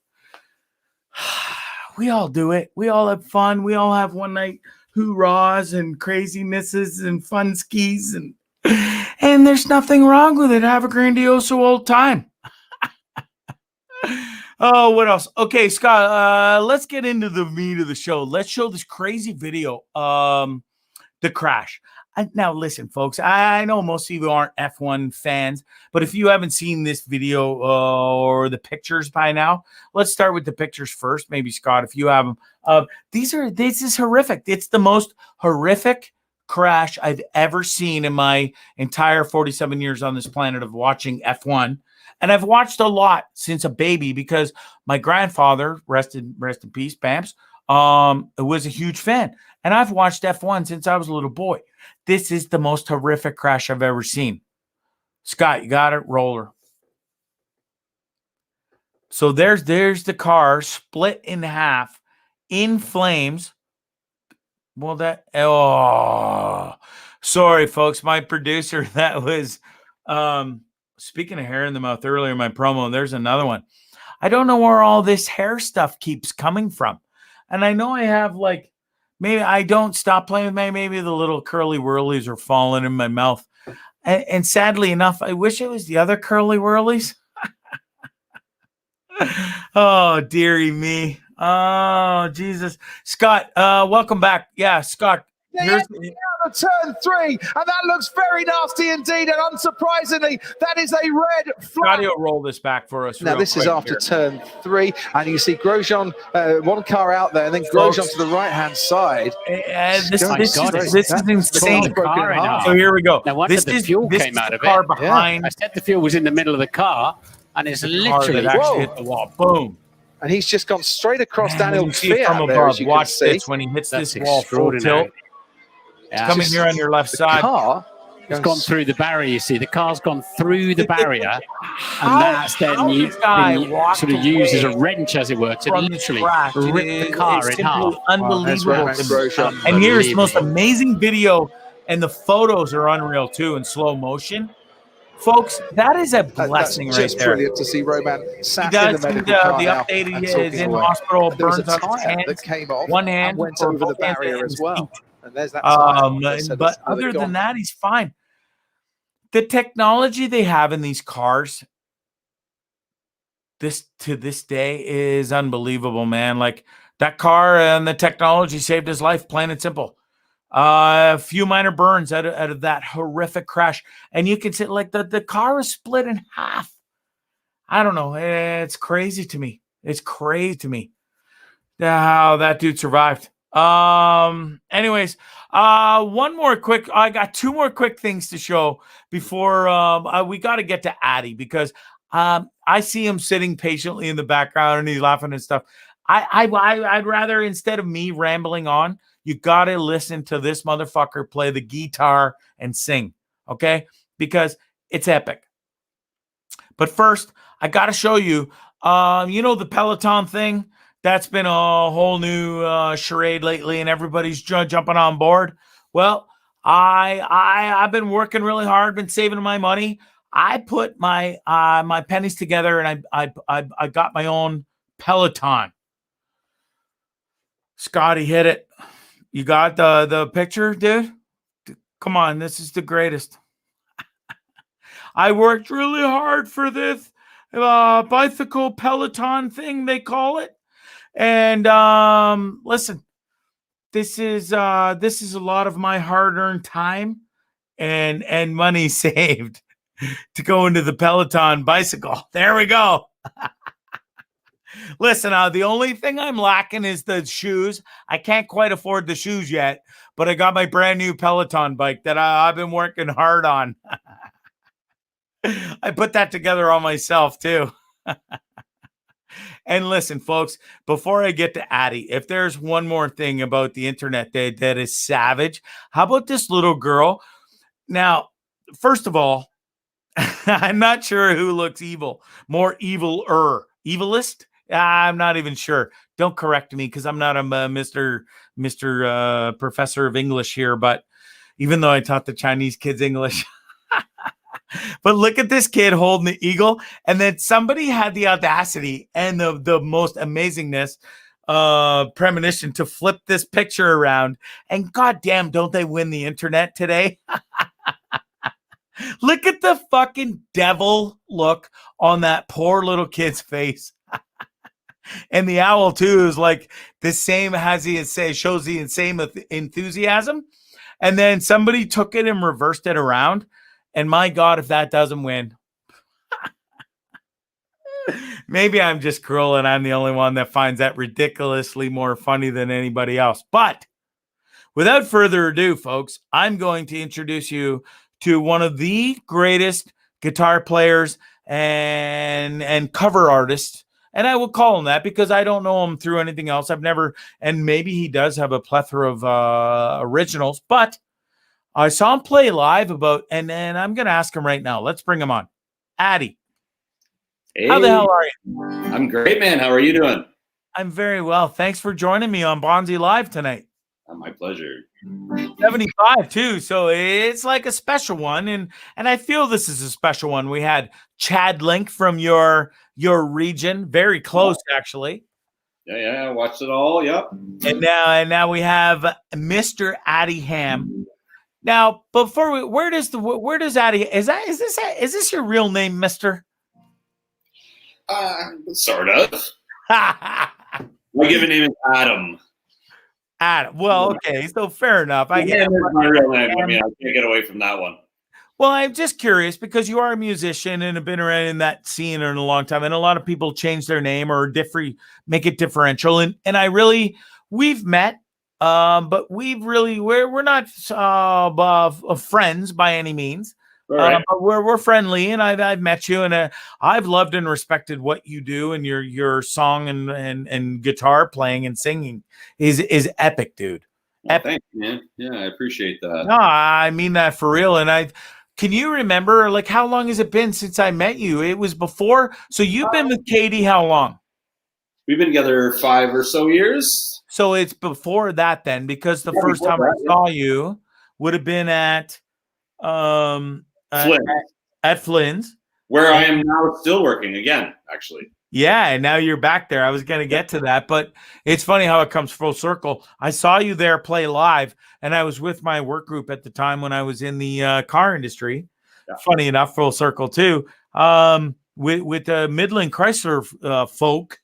we all do it. We all have fun. We all have one night hoorahs and crazinesses and fun skis, and there's nothing wrong with it. Have a grandiose old time. Oh, what else? Okay, Scott, let's get into the meat of the show. Let's show this crazy video, the crash. Now, listen, folks, I know most of you aren't F1 fans, but if you haven't seen this video or the pictures by now, let's start with the pictures first. Maybe Scott, if you have them. This is horrific. It's the most horrific crash I've ever seen in my entire 47 years on this planet of watching F1. And I've watched a lot since a baby because my grandfather, rest in peace, Bamps, was a huge fan. And I've watched F1 since I was a little boy. This is the most horrific crash I've ever seen. Scott, you got it? Roller. So there's the car split in half, in flames. Well, sorry, folks. My producer, that was, speaking of hair in the mouth earlier in my promo, there's another one. I don't know where all this hair stuff keeps coming from. And I know I have maybe I don't stop playing with maybe the little curly whirlies are falling in my mouth. And sadly enough, I wish it was the other curly whirlies. Oh, dearie me. Oh, Jesus. Scott, welcome back. Yeah, Scott. Here's turn 3, and that looks very nasty indeed, and unsurprisingly, that is a red flag. Scotty will roll this back for us. Now, this is after turn 3, and you see Grosjean, one car out there, and then Grosjean to the right-hand side. This is insane. So here we go. Now, wonder if the fuel came out of it. Behind. I said the fuel was in the middle of the car, and it's literally hit the wall. Boom. And he's just gone straight across Daniel Fiat from above. Watch this when he hits this wall full tilt. It's coming here on your left side. Car it's gone through the barrier, you see. The car's gone through the barrier. And that's then sort of used as a wrench, as it were, to literally rip the car in half. Unbelievable. And here's the most amazing video, and the photos are unreal too in slow motion. Folks, that is a blessing right there. Just brilliant to see Roman sat in the medical car the update is in hospital, burns on his hands. That came off, one hand went over the barrier as well. And there's that but other than that, he's fine. The technology they have in these cars, to this day, is unbelievable, man. Like that car and the technology saved his life, plain and simple. A few minor burns out of that horrific crash, and you can see the car is split in half. I don't know. It's crazy to me. It's crazy to me how that dude survived. Anyways, I got two more quick things to show before we got to get to ADDIE, because I see him sitting patiently in the background and he's laughing and stuff. I'd rather, instead of me rambling on, you got to listen to this motherfucker play the guitar and sing, okay? Because it's epic. But first, I got to show you, the Peloton thing. That's been a whole new charade lately, and everybody's jumping on board. Well, I've been working really hard, been saving my money. I put my my pennies together, and I got my own Peloton. Scotty, hit it. You got the picture, dude? Come on, this is the greatest. I worked really hard for this bicycle Peloton thing, they call it. And listen, this is a lot of my hard-earned time and money saved to go into the Peloton bicycle. There we go. Listen, the only thing I'm lacking is the shoes. I can't quite afford the shoes yet, but I got my brand new Peloton bike that I've been working hard on. I put that together on myself too. And listen, folks, before I get to ADDIE, if there's one more thing about the internet that is savage, how about this little girl? Now, first of all, I'm not sure who looks evil, more evilist. I'm not even sure. Don't correct me, because I'm not a Mr. Professor of English here, but even though I taught the Chinese kids English. But look at this kid holding the eagle, and then somebody had the audacity and the most amazingness, premonition to flip this picture around. And goddamn, don't they win the internet today? Look at the fucking devil look on that poor little kid's face. And the owl too is like the same, shows the same enthusiasm. and then somebody took it and reversed it around. And my God, if that doesn't win, maybe I'm just cruel and I'm the only one that finds that ridiculously more funny than anybody else. But without further ado, folks, I'm going to introduce you to one of the greatest guitar players and cover artists. And I will call him that because I don't know him through anything else. I've never, and maybe he does have a plethora of originals, but I saw him play live and I'm going to ask him right now. Let's bring him on. ADDIE. Hey, how the hell are you? I'm great, man. How are you doing? I'm very well. Thanks for joining me on Bondzee Live tonight. My pleasure. 75 too, so it's like a special one, and I feel this is a special one. We had Chad Link from your region, very close actually. Yeah, I watched it all. Yep. And now we have Mr. ADDIE Ham. Now, before where does ADDIE is this your real name, Mister? Sort of. My given name is Adam. Adam. Well, okay, so fair enough. I get my real name. I mean, I can't get away from that one. Well, I'm just curious because you are a musician and have been around in that scene in a long time, and a lot of people change their name or make it differential. And we've met, but we're not friends by any means. Right. But we're friendly, and I've met you, and I've loved and respected what you do, and your song and guitar playing and singing is epic, dude. Well, thanks, man. Yeah, I appreciate that. No, I mean that for real. And can you remember, like, how long has it been since I met you? It was before. So you've been with Katie how long? We've been together 5 or so years. So it's before that then, because the first time I saw you would have been at Flynn's, where I am now still working again, actually. Yeah, and now you're back there. I was going to get to that, but it's funny how it comes full circle. I saw you there play live, and I was with my work group at the time when I was in the car industry. Yeah. Funny enough, full circle too. With the Midland Chrysler folk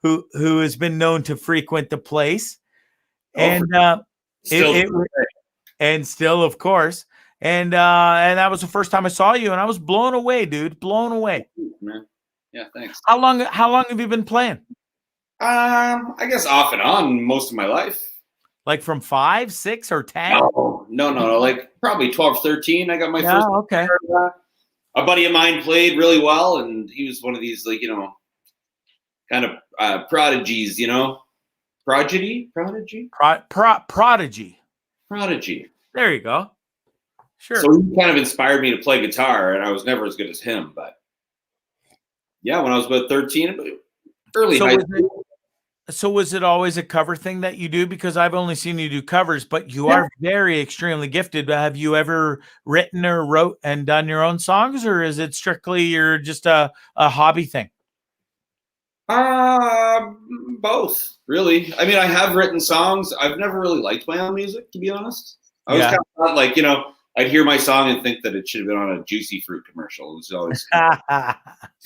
who has been known to frequent the place, and still, of course. And that was the first time I saw you, and I was blown away, dude. Blown away. Man. Yeah, thanks. How long have you been playing? I guess off and on most of my life. Like from 5, 6, or 10? No. Like probably 12, 13. I got my first. Okay. A buddy of mine played really well, and he was one of these, like, kind of prodigies, Prodigy? Prodigy. There you go. Sure. So he kind of inspired me to play guitar, and I was never as good as him. But yeah, when I was about 13, early high school. So was it always a cover thing that you do? Because I've only seen you do covers, but you are very extremely gifted. Have you ever written or wrote and done your own songs, or is it strictly you're just a hobby thing? Both, really. I mean, I have written songs. I've never really liked my own music, to be honest. I was kind of like, I'd hear my song and think that it should have been on a Juicy Fruit commercial. It was always a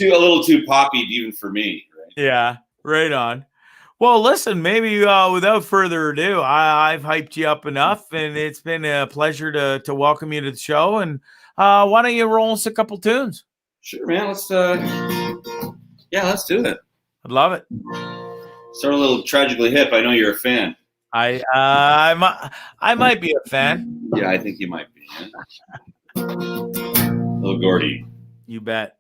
little too poppy even for me. Right? Yeah, right on. Well, listen, maybe without further ado, I've hyped you up enough, and it's been a pleasure to welcome you to the show. And why don't you roll us a couple tunes? Sure, man. Let's do it. I'd love it. Start a little Tragically Hip. I know you're a fan. I might be a fan. Yeah, I think you might be. Yeah? Little Gordy. You bet.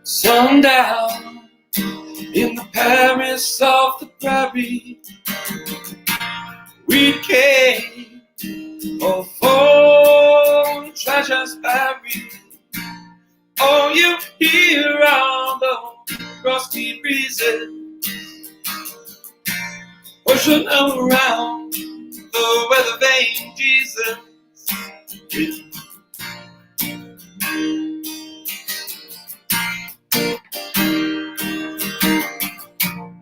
Sundown in the Paris of the prairie, we came for treasures buried. Oh, you hear on the rusty breezes pushing around the weather vane, Jesus.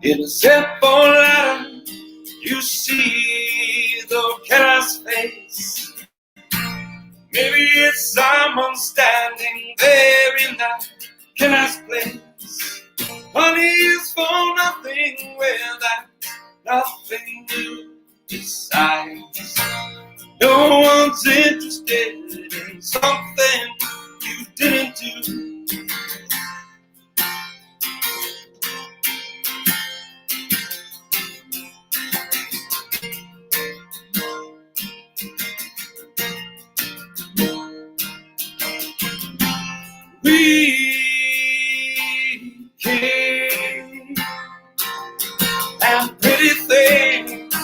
In a simple letter, you see the killer's face. Maybe it's someone standing there in that killer's place. Money is for nothing without nothing new besides. No one's interested in something you didn't do. We came and pretty things.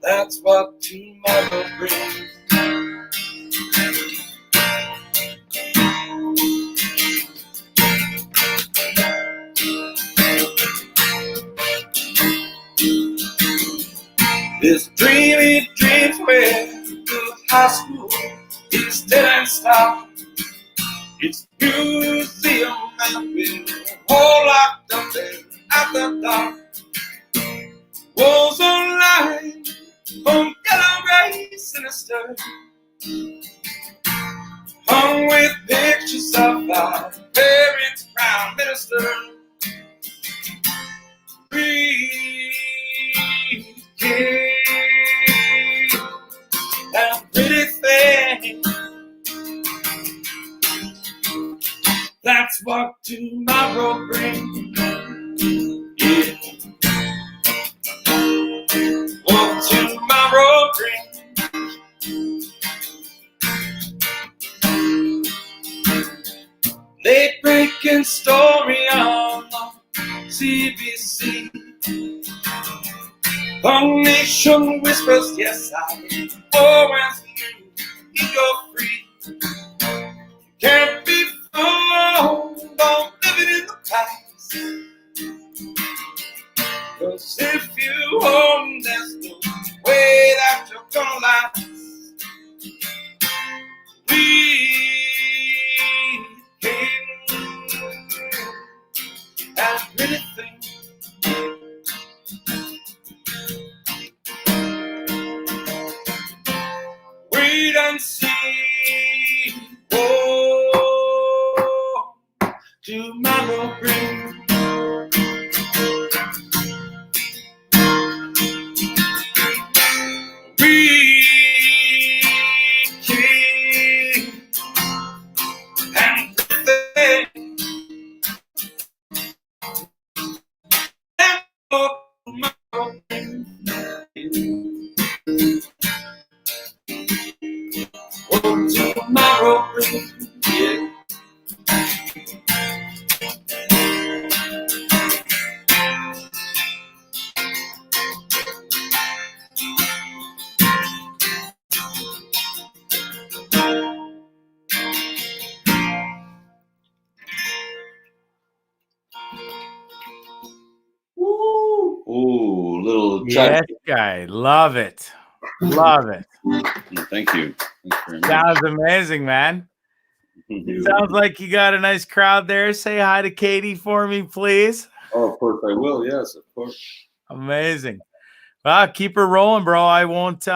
That's what tomorrow brings. This dreamy dreams where the high school is dead and stopped. It's museum and we're all locked up there at the dark. Walls online from yellow gray sinister, hung with pictures of our parents' prime minister. We came and pretty thing. That's what tomorrow brings. Yeah. What tomorrow brings. Late breaking story on the CBC. The nation whispers, yes, I always knew ego free. Can't be fooled on living in the past. 'Cause if you own, there's no way that you're gonna last. We came and really think. Wait and see what tomorrow brings. We came and think. And what tomorrow brings. What tomorrow brings. Yeah. Ooh, little Yes, guy. Love it. Love it. Thank you. Thanks very much. Sounds amazing, man. Sounds like you got a nice crowd there. Say hi to Katie for me, please. Oh, of course I will. Yes, of course. Amazing. Well, keep her rolling, bro. I won't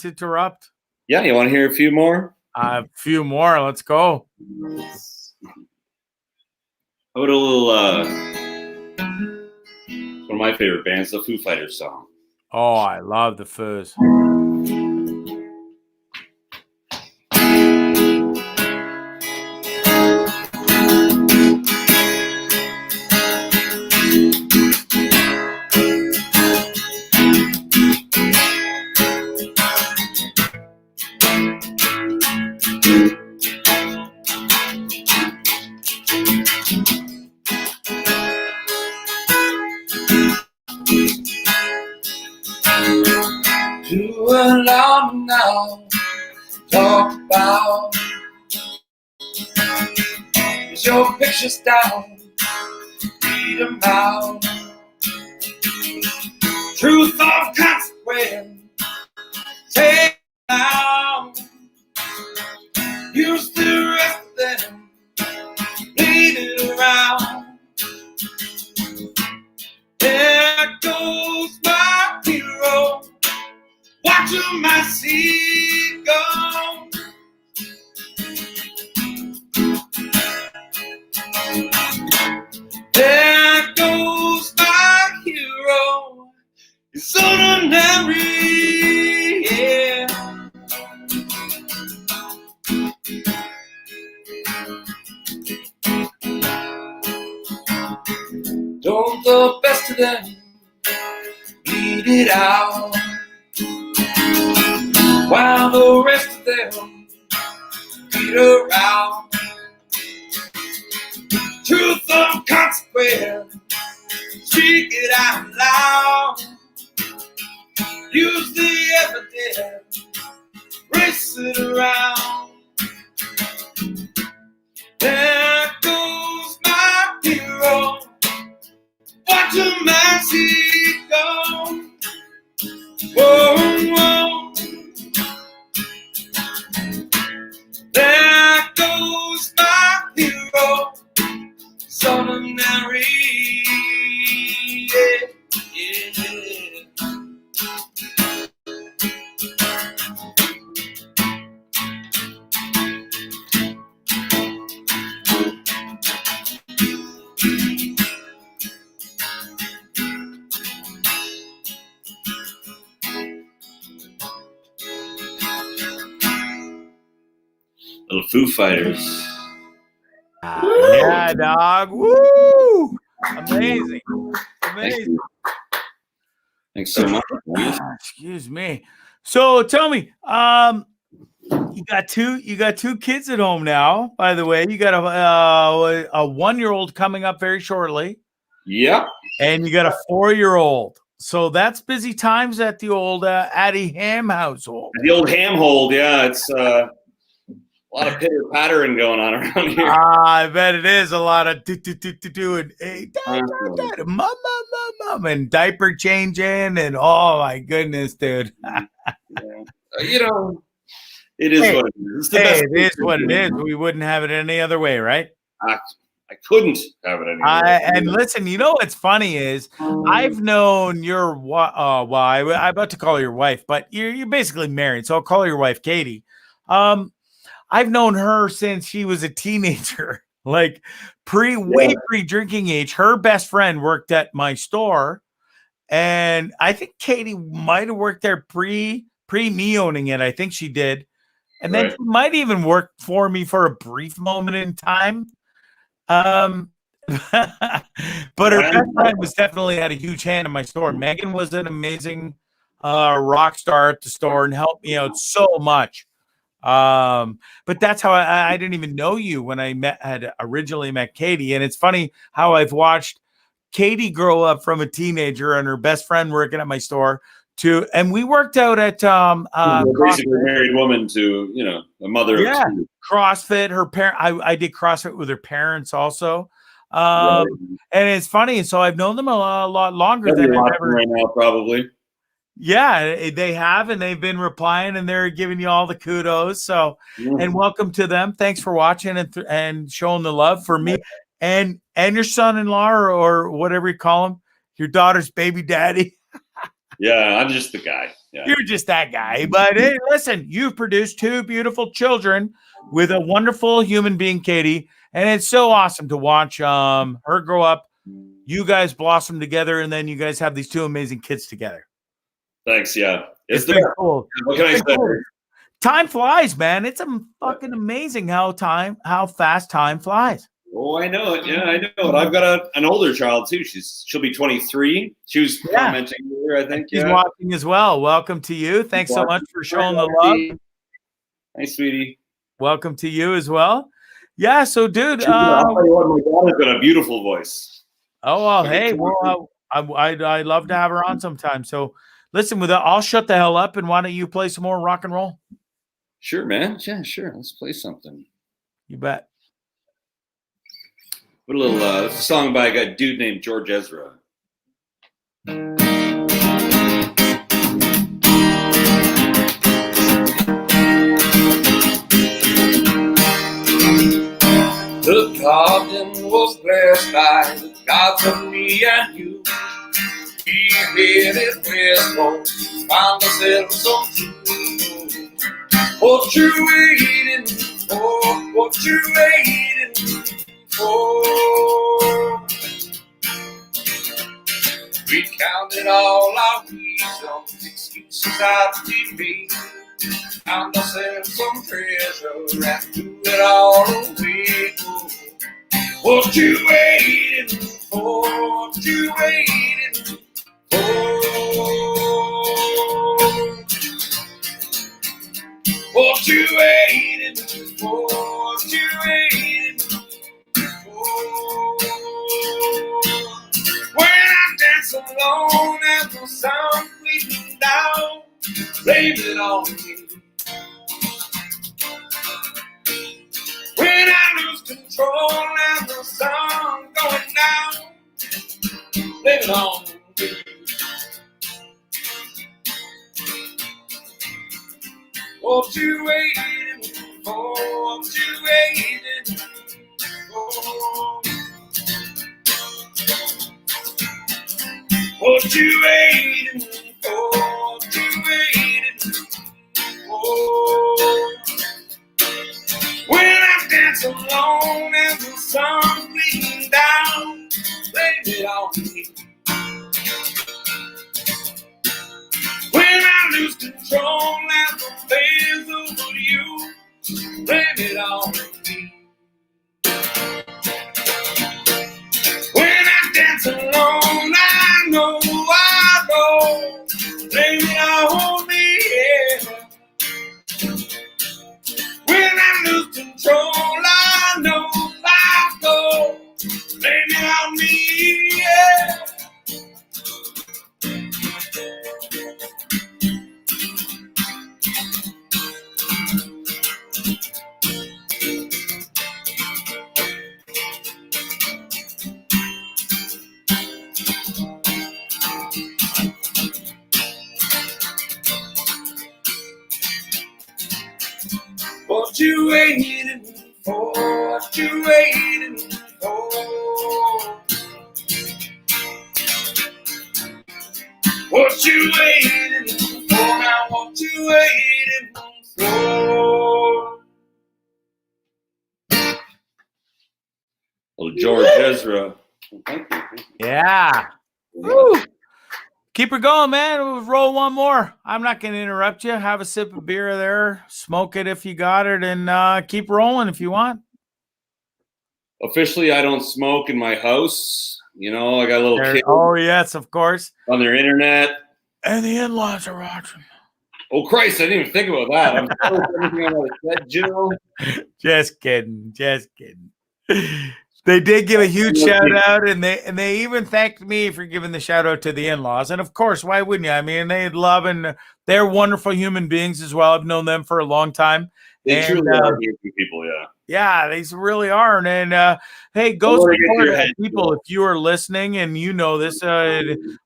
interrupt. Yeah, you want to hear a few more? A few more. Let's go. How about a little one of my favorite bands, the Foo Fighters song. Oh, I love the Foos. To allow me now, talk about is your pictures down, read them out. Truth or consequence, take out. Use the rest of them, bleed it around. watching my seat go. There goes my hero. It's ordinary, yeah. Don't the best of them bleed it out, while the rest of them beat around. Truth of consequence, speak it out loud. Use the evidence, race it around. There goes my hero. Watch a man see go. Whoa, whoa. There goes my hero. It's ordinary. Yeah, yeah. Little Foo Fighters. Yeah, dog. Woo! Amazing. Amazing. Thanks so much. Excuse me. So tell me, you got two kids at home now, by the way. You got a 1-year-old coming up very shortly. Yep. And you got a 4-year-old. So that's busy times at the old ADDIE ham household. The old ham hold, yeah. It's a lot of pitter pattering going on around here. I bet it is a lot of do and hey, mom, and diaper changing and oh my goodness, dude. You know, it is what it is. It's the best It is what it is. We wouldn't have it any other way, right? I couldn't have it anymore. And listen, you know what's funny is I've known your I'm about to call her your wife, but you're basically married, so I'll call her your wife, Katie. I've known her since she was a teenager, like pre-drinking age. Her best friend worked at my store, and I think Katie might have worked there pre me owning it. I think she did, and then she might even work for me for a brief moment in time. But her best friend was definitely had a huge hand in my store. Megan was an amazing rock star at the store and helped me out so much. But that's how I didn't even know you when I had originally met Katie. And it's funny how I've watched Katie grow up from a teenager and her best friend working at my store and we worked out at basically a married woman to, you know, a mother of two. CrossFit. Her parent, I did CrossFit with her parents also. And it's funny. So I've known them a lot longer than I've ever right now, probably. Yeah, they have, and they've been replying, and they're giving you all the kudos. So, and welcome to them. Thanks for watching and showing the love for me and your son-in-law or whatever you call him, your daughter's baby daddy. Yeah, I'm just the guy. Yeah. You're just that guy. But hey, listen, you've produced 2 beautiful children with a wonderful human being, Katie, and it's so awesome to watch her grow up. You guys blossom together, and then you guys have these 2 amazing kids together. Thanks. Yeah, it's been cool. What can I say? Cool. Time flies, man. It's fucking amazing how fast time flies. Oh, I know it. Yeah, I know it. I've got an older child too. She'll be 23. She was commenting here, I think. She's watching as well. Welcome to you. Thanks so much for showing the love. Hi, sweetie. Welcome to you as well. Yeah. So, dude, I'll tell you what, my daughter's got a beautiful voice. Oh well, hey, well, I'd love to have her on sometime. So. Listen, I'll shut the hell up, and why don't you play some more rock and roll? Sure, man. Yeah, sure. Let's play something. You bet. Put a little song by a dude named George Ezra. The garden was blessed by the gods of me and you. We headed westward, found ourselves some true. What you waiting for? What you waiting for? We counted all our reasons, excuses out to be. Found ourselves some treasure and threw it all away. What you waiting for? What you waiting for? What you waiting for? What you waiting for? When I dance alone and the sun bleeding down, blame it on me. When I lose control and the sun going down, blame it on me. What you waiting for? What you waiting for? What you waiting for? What you waiting for? When I dance alone and the sun bleeding down, blame it on me. When I lose control and the flames over you, blame it on me. When I dance alone, I know, blame it on me, yeah. When I lose control, I know I go, blame it on me, yeah. What you waiting for? What you waiting for? What you waiting for? Now what you waiting for? Well, George Ezra. Thank you. Yeah. Woo. Keep her going, man. We'll roll one more. I'm not going to interrupt you. Have a sip of beer there. Smoke it if you got it, and keep rolling if you want. Officially, I don't smoke in my house. You know, I got a little kid. Oh, yes, of course. On their internet. And the in-laws are watching. Oh, Christ, I didn't even think about that. I'm sorry for everything I might have said, Joe. Just kidding. Just kidding. They did give a huge shout out, and they even thanked me for giving the shout out to the in-laws. And of course, why wouldn't you? I mean, they love, and they're wonderful human beings as well. I've known them for a long time. They truly are beautiful people, yeah. Yeah, they really are. And hey, go support people if you are listening and you know this.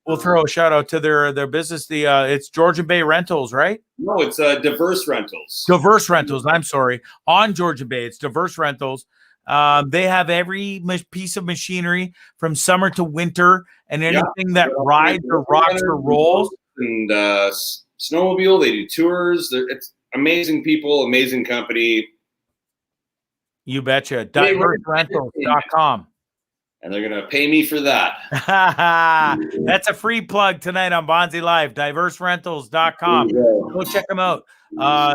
We'll throw a shout out to their business. It's Georgian Bay Rentals, right? No, it's Diverse Rentals. Diverse Rentals. I'm sorry, on Georgian Bay, it's Diverse Rentals. They have every piece of machinery from summer to winter, and anything that rides or rocks or rolls. And snowmobile. They do tours. It's amazing people, amazing company. You betcha. DiverseRentals.com. And they're going to pay me for that. That's a free plug tonight on Bondzee Live. DiverseRentals.com. Go check them out.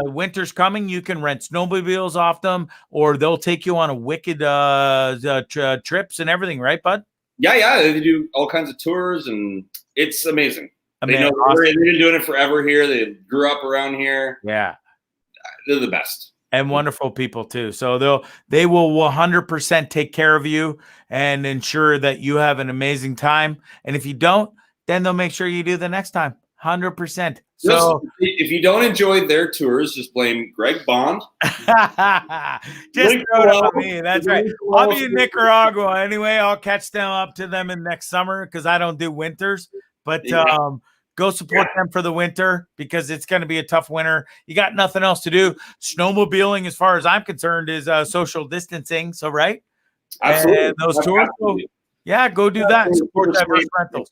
Winter's coming. You can rent snowmobiles off them, or they'll take you on a wicked trips and everything, right, bud? Yeah. They do all kinds of tours, and it's amazing. They've been doing it forever here. They grew up around here. Yeah. They're the best. And wonderful people too. So they will 100% take care of you and ensure that you have an amazing time. And if you don't, then they'll make sure you do the next time. 100%. So if you don't enjoy their tours, just blame Greg Bond. Just throw it on me. That's right. I'll be in Nicaragua anyway. I'll catch them up to them in next summer because I don't do winters. But go support them for the winter because it's going to be a tough winter. You got nothing else to do. Snowmobiling, as far as I'm concerned, is social distancing. So, right? Absolutely. And those tours, go do that and support Diverse Rentals.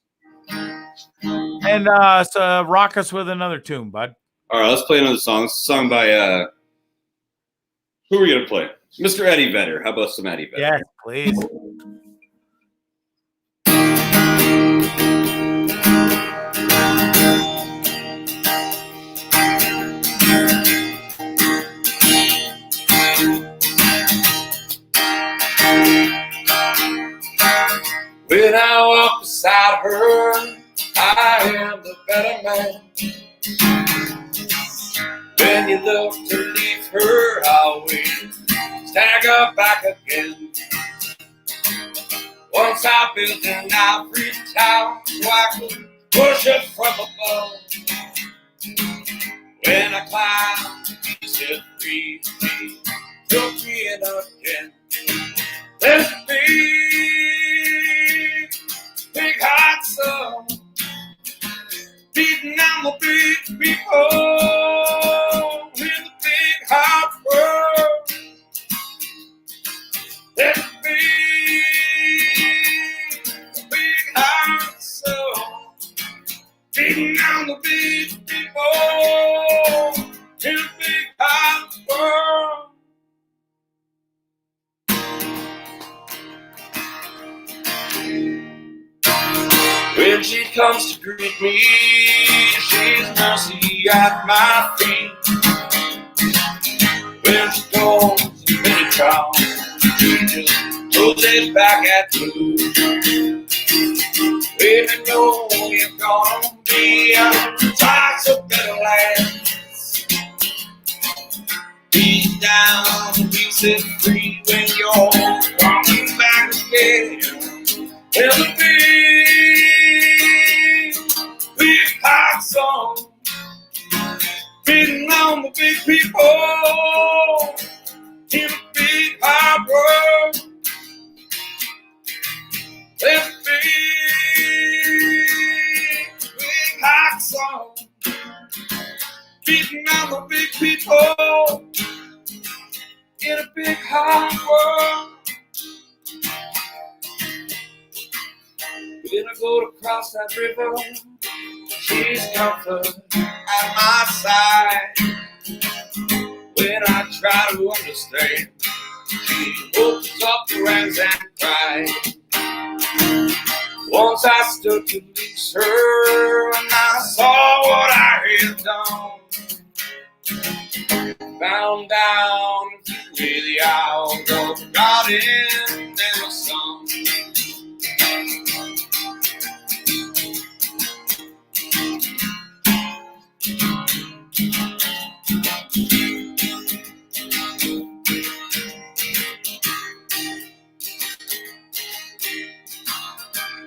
And so rock us with another tune, bud. All right, let's play another song. It's a song by who are we gonna play? Mr. Eddie Vedder. How about some Eddie Vedder? Yes, please. When I walk beside her, I am the better man. When you look to leave her, I'll wait, stagger back again. Once I built an ivory tower so I could push it from above. When I climbed, you said free, took me in again. There's a big hot sun beating on the big people in the big hot world. There's a big hot sun beating on the big people in the big hot world. When she comes to greet me, she's mercy at my feet. When she goes to many towns, she just throws it back at me. When I know you're gonna be on twice a better land. Deep down, we set free when you're walking back again. There's a big hot sun beating on the big people in a big hot world. There's a big hot sun beating on the big people in a big hot world. When I go to cross that river, she's comfort at my side. When I try to understand, she opens up her hands and cries. Once I stood to lose her, and I saw what I had done. Bound down through the aisle, the garden and the sun.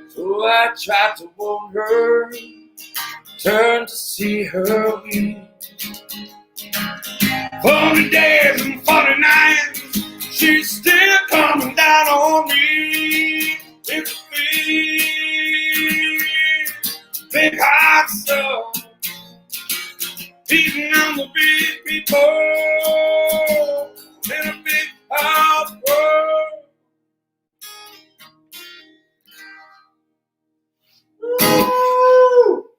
So I tried to warn her, turned to see her weep. 40 days and 40 nights, she's still coming down on me. It's a big hot sun beating on the big people in a big hot world.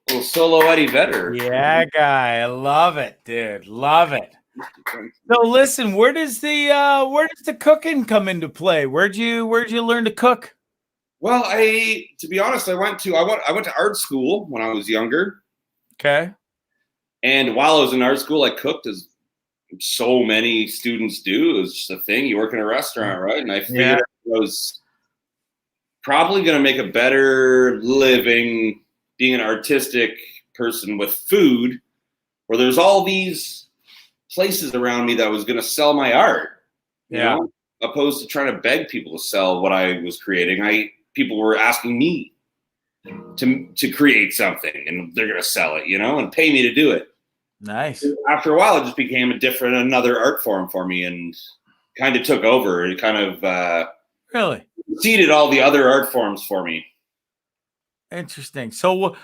Little solo Eddie Vedder. Yeah, guy. I love it, dude. Love it. So listen, where does the cooking come into play? Where'd you learn to cook? Well, to be honest, I went to art school when I was younger. Okay. And while I was in art school, I cooked, as so many students do. It was just a thing. You work in a restaurant, right? And I figured I was probably going to make a better living being an artistic person with food, where there's all these places around me that was going to sell my art, you know, opposed to trying to beg people to sell what I was creating. People were asking me to create something, and they're going to sell it, you know, and pay me to do it. Nice. After a while, it just became another art form for me, and kind of took over. It kind of really seeded all the other art forms for me. Interesting. So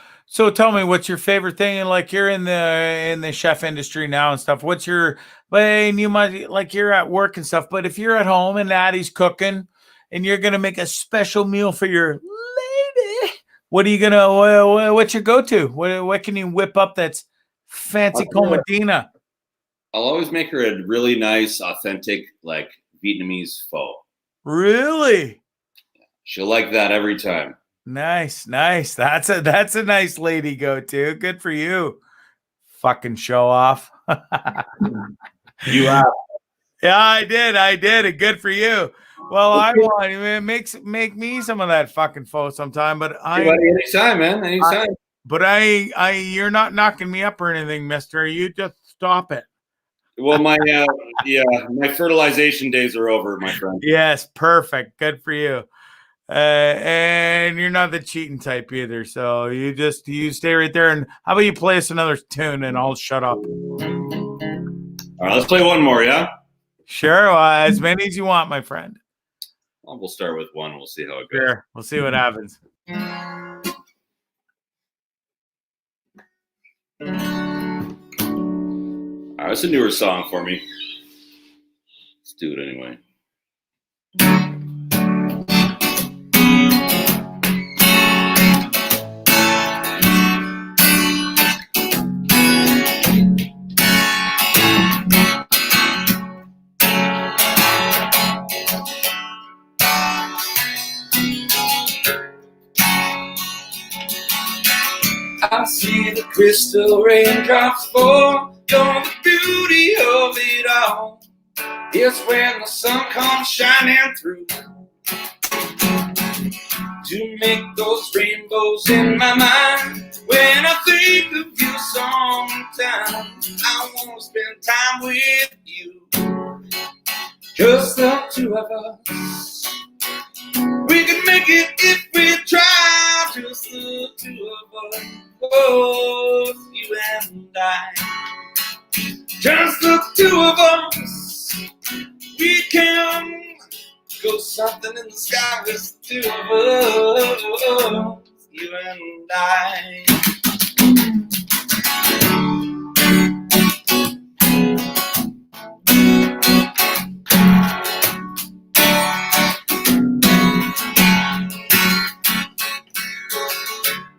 tell me, what's your favorite thing? And like, you're in the chef industry now and stuff. What's your, and you might, like, you're at work and stuff, but if you're at home and Addie's cooking and you're going to make a special meal for your lady, What are you gonna? What's your go-to? What can you whip up that's fancy comadina? I'll always make her a really nice, authentic, like Vietnamese pho. Really? She'll like that every time. Nice. That's a nice lady go-to. Good for you. Fucking show off. You have. Yeah, I did. Good for you. Well, I want make me some of that fucking pho sometime, but anytime, man. Anytime. You're not knocking me up or anything, mister. You just stop it. Well, my fertilization days are over, my friend. Yes, perfect. Good for you. And you're not the cheating type either. So you stay right there. And how about you play us another tune and I'll shut up. All right, let's play one more, yeah? Sure. As many as you want, my friend. Well, we'll start with one. We'll see how it goes. Sure. We'll see what happens. All right, it's a newer song for me. Let's do it anyway. I see the crystal raindrops fall. You're the beauty of it all. It's when the sun comes shining through to make those rainbows in my mind. When I think of you sometimes, I want to spend time with you. Just the two of us. We can make it if we try. Just the two of us. Oh, you and I. Just the two of us. We can go something in the sky. Just the two of us. You and I.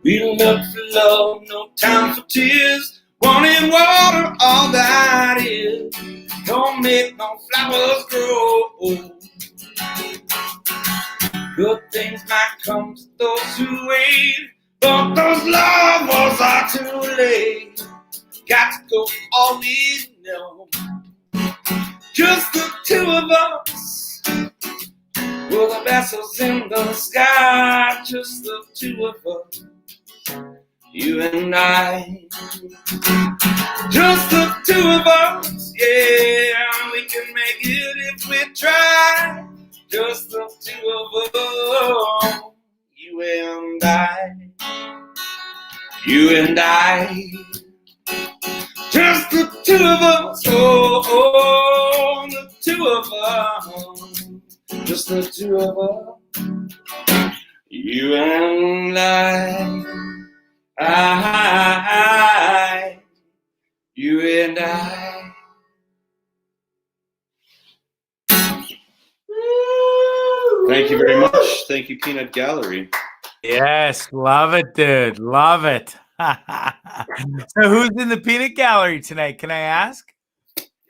We look for love, no time for tears. Wanting water, all that is. Don't make no flowers grow. Good things might come to those who wait, but those lovers are too late. Got to go all we know. Just the two of us. We're the vessels in the sky. Just the two of us. You and I. Just the two of us. Yeah, we can make it if we try. Just the two of us. You and I. You and I. Just the two of us. Oh, the two of us. Just the two of us. You and I, you and I. Thank you very much. Thank you, Peanut Gallery. Yes, love it, dude. Love it. So who's in the Peanut Gallery tonight? Can I ask?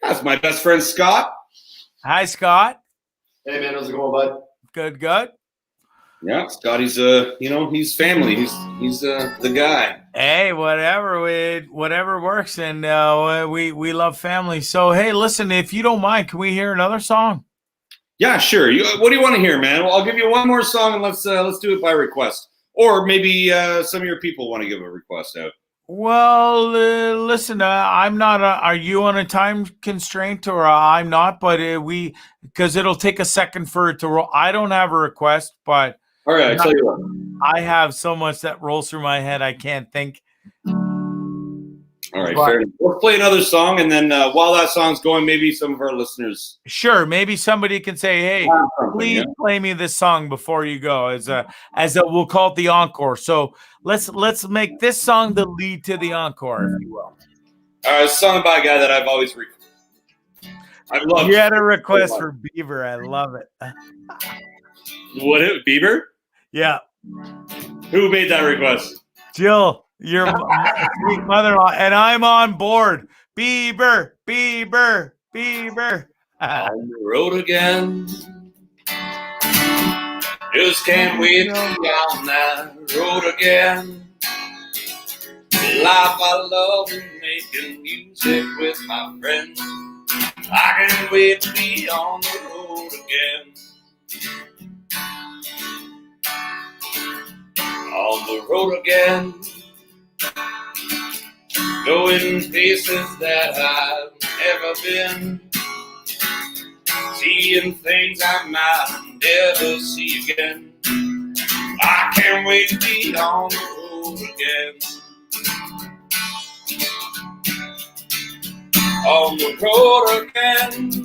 That's my best friend, Scott. Hi, Scott. Hey, man. How's it going, bud? Good. Yeah, Scotty's he's family. He's the guy. Hey, whatever works, and we love family. So hey, listen, if you don't mind, can we hear another song? Yeah, sure. What do you want to hear, man? Well, I'll give you one more song, and let's do it by request, or maybe some of your people want to give a request out. Well, listen, I'm not. Are you on a time constraint, or I'm not? But because it'll take a second for it to roll. I don't have a request, but. All right, I tell you what. I have so much that rolls through my head I can't think. All right, fair enough. We'll play another song, and then while that song's going, maybe some of our listeners. Sure, maybe somebody can say, "Hey, please play me this song before you go." As a we'll call it the encore. So let's make this song the lead to the encore, if you will. All right, it's a song by a guy that I've always I've loved. You had a request for Bieber. I love it. What? Bieber? Yeah. Who made that request? Jill, your sweet mother-in-law, and I'm on board. Bieber, Bieber, Bieber. On the road again. Just can't wait to be on that road again. Life I love and making music with my friends. I can't wait to be on the road again. On the road again. Going places that I've never been. Seeing things I might never see again. I can't wait to be on the road again. On the road again,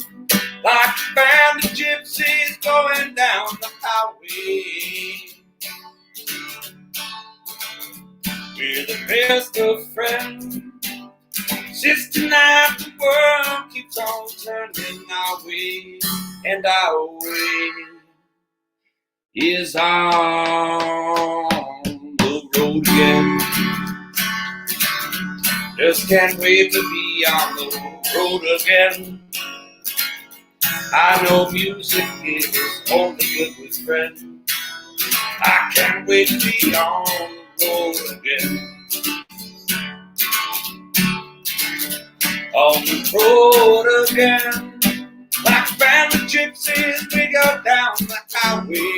like a band of gypsies going down the highway. We're the best of friends. Since tonight the world keeps on turning our way, and our way is on the road again. Just can't wait to be on the road again. I know music is only good with friends. I can't wait to be on the road again. On the road again, like a band of gypsies, we go down the highway.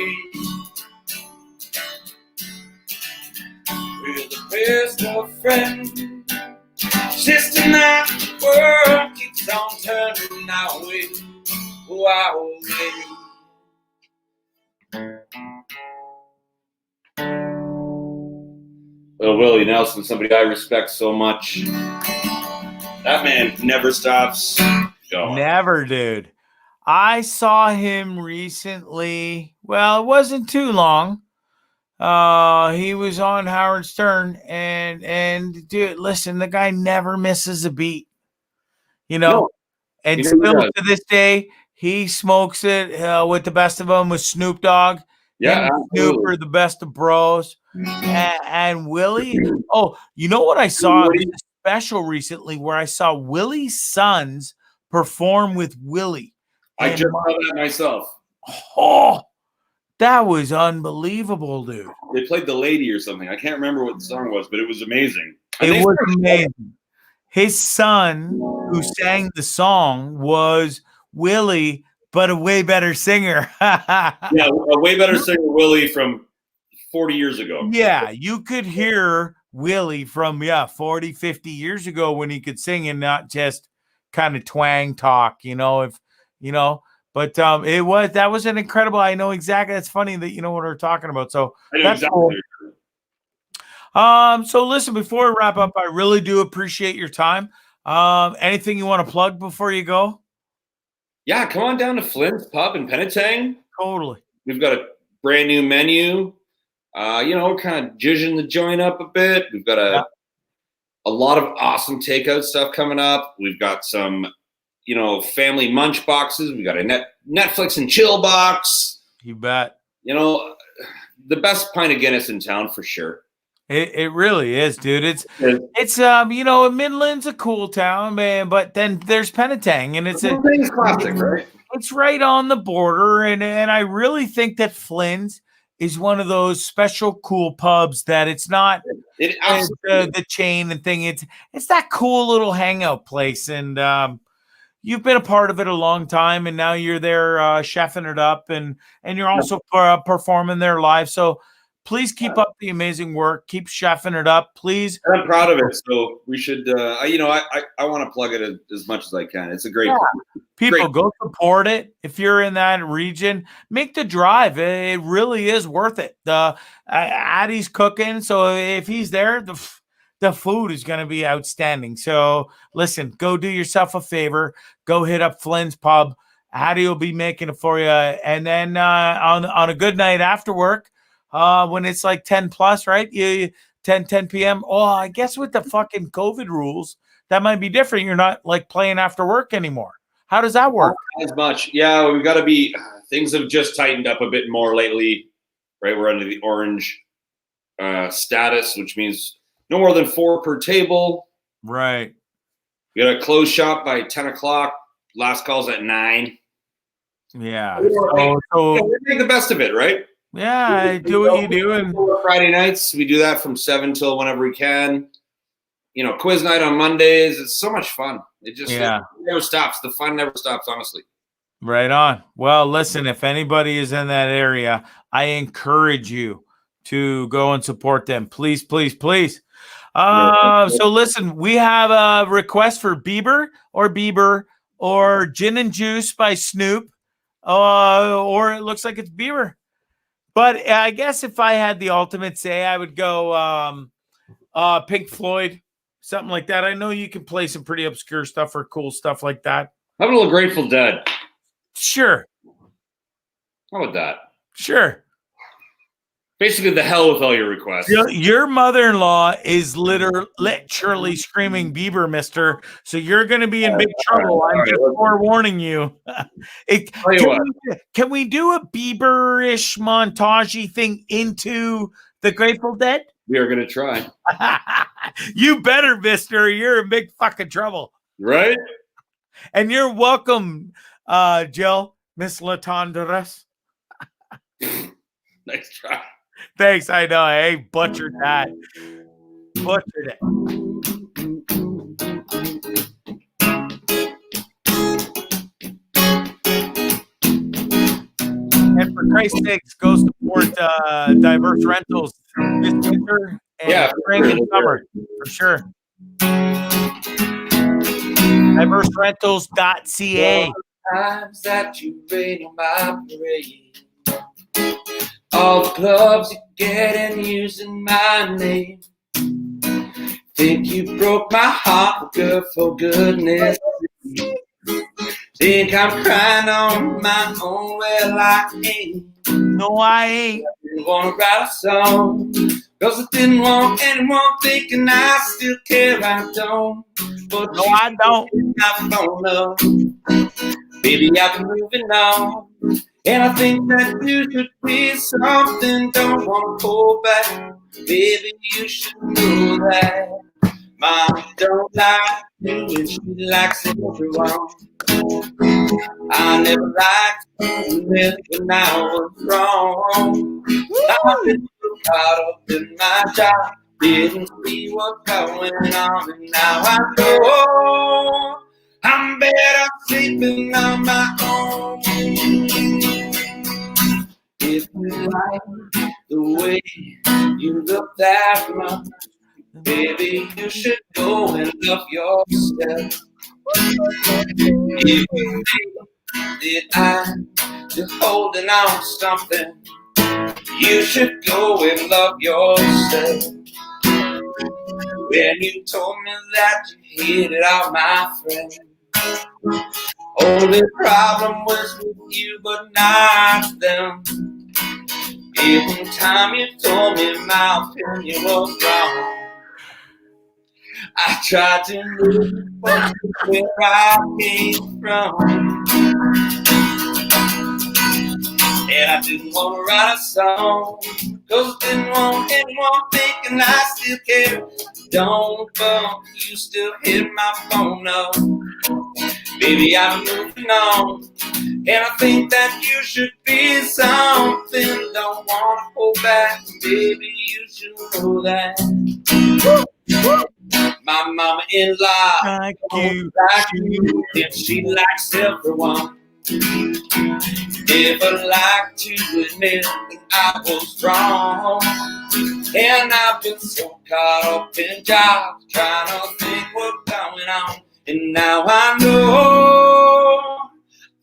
We're the best of friends. Since tonight the world keeps on turning our way, oh, our way. Little Willie Nelson, somebody I respect so much. That man never stops going. Never, dude. I saw him recently. Well, it wasn't too long. He was on Howard Stern, and dude, listen, the guy never misses a beat. You know, No, and still to this day, he smokes it with the best of them with Snoop Dogg. Yeah, Snoop are the best of bros. And Willie. Oh, you know what I saw? It was a special recently where I saw Willie's sons perform with Willie. I just saw that myself. Oh, that was unbelievable, dude. They played The Lady or something. I can't remember what the song was, but it was amazing. It was amazing. His son, who sang the song, was Willie, but a way better singer. Yeah, a way better singer, Willie, from 40 years ago. Yeah, you could hear Willie from 40, 50 years ago when he could sing and not just kind of twang talk, but that was an incredible. I know exactly. That's funny that you know what we're talking about. So that's cool. So listen, before we wrap up, I really do appreciate your time. Anything you want to plug before you go? Yeah, come on down to Flynn's Pub in Penetang. Totally. We've got a brand new menu. We're kind of judging the joint up a bit. We've got a lot of awesome takeout stuff coming up. We've got some, family munch boxes. We got a Netflix and chill box. You bet. The best pint of Guinness in town for sure. It really is, dude. It's Midland's a cool town, man, but then there's Penetang, and it's classic, right? It's right on the border, and I really think that Flynn's is one of those special cool pubs that it's not the chain and thing. It's that cool little hangout place, and you've been a part of it a long time, and now you're there chefing it up, and you're also performing there live. So please keep up the amazing work. Keep chefing it up, please. I'm proud of it. So we should, I want to plug it as much as I can. It's a great people go support it. If you're in that region, make the drive. It really is worth it. Addie's cooking, so if he's there, the food is going to be outstanding. So listen, go do yourself a favor. Go hit up Flynn's Pub. Addie will be making it for you, and then on a good night after work. When it's like 10 plus, right? 10 p.m. Oh, I guess with the fucking COVID rules, that might be different. You're not like playing after work anymore. How does that work? Not as much. Yeah, we've got to be, things have just tightened up a bit more lately, right? We're under the orange status, which means no more than 4 per table. Right. We got to close shop by 10 o'clock. Last call's at 9. Yeah. So we make the best of it, right? Yeah, do what you do. And Friday nights, we do that from 7 till whenever we can. You know, quiz night on Mondays. It's so much fun. It just it never stops. The fun never stops, honestly. Right on. Well, listen, if anybody is in that area, I encourage you to go and support them. Please, please, please. So listen, we have a request for Bieber or Gin and Juice by Snoop, or it looks like it's Bieber. But I guess if I had the ultimate say, I would go Pink Floyd, something like that. I know you can play some pretty obscure stuff or cool stuff like that. How about a little Grateful Dead? Sure. How about that? Sure. Basically, the hell with all your requests. Your mother-in-law is literally screaming Bieber, mister. So you're going to be in big trouble. I'm just forewarning you. Can we do a Bieber-ish montage thing into the Grateful Dead? We are going to try. You better, mister. You're in big fucking trouble. Right? And you're welcome, Jill, Miss Latondras. Nice try. Thanks, I know. I butchered that. Butchered it. And for Christ's sakes, go support Diverse Rentals this winter and spring and summer for sure. DiverseRentals.ca. Times that you rain on my parade. All the clubs you get and using my name. Think you broke my heart, good for goodness sake. Think I'm crying on my own, well I ain't. No, I ain't. I didn't want to write a song, cause I didn't want anyone thinking I still care, I don't. But no, I don't. My phone up. Baby, I've been moving on. And I think that you should be something, don't want to hold back. Baby, you should know that. Mom don't like you and she likes everyone. I never liked you when I was wrong. I've been caught up in my job, didn't see what's going on, and now I know I'm better sleeping on my own. If you like the way you look that much, baby, you should go and love yourself. If you think that I'm just holding on to something, you should go and love yourself. When you told me that you hated all my friends, only problem was with you, but not them. Every time you told me my opinion was wrong, I tried to look for where I came from. And I didn't want to write a song, cause I didn't want anyone thinking I still care. Don't bump, you still hit my phone up. Baby, I'm moving on, and I think that you should be something. Don't want to hold back, baby, you should know that. My mama-in-law like you, and she likes everyone. Never like to admit that I was wrong, and I've been so caught up in jobs, trying to think what's going on. And now I know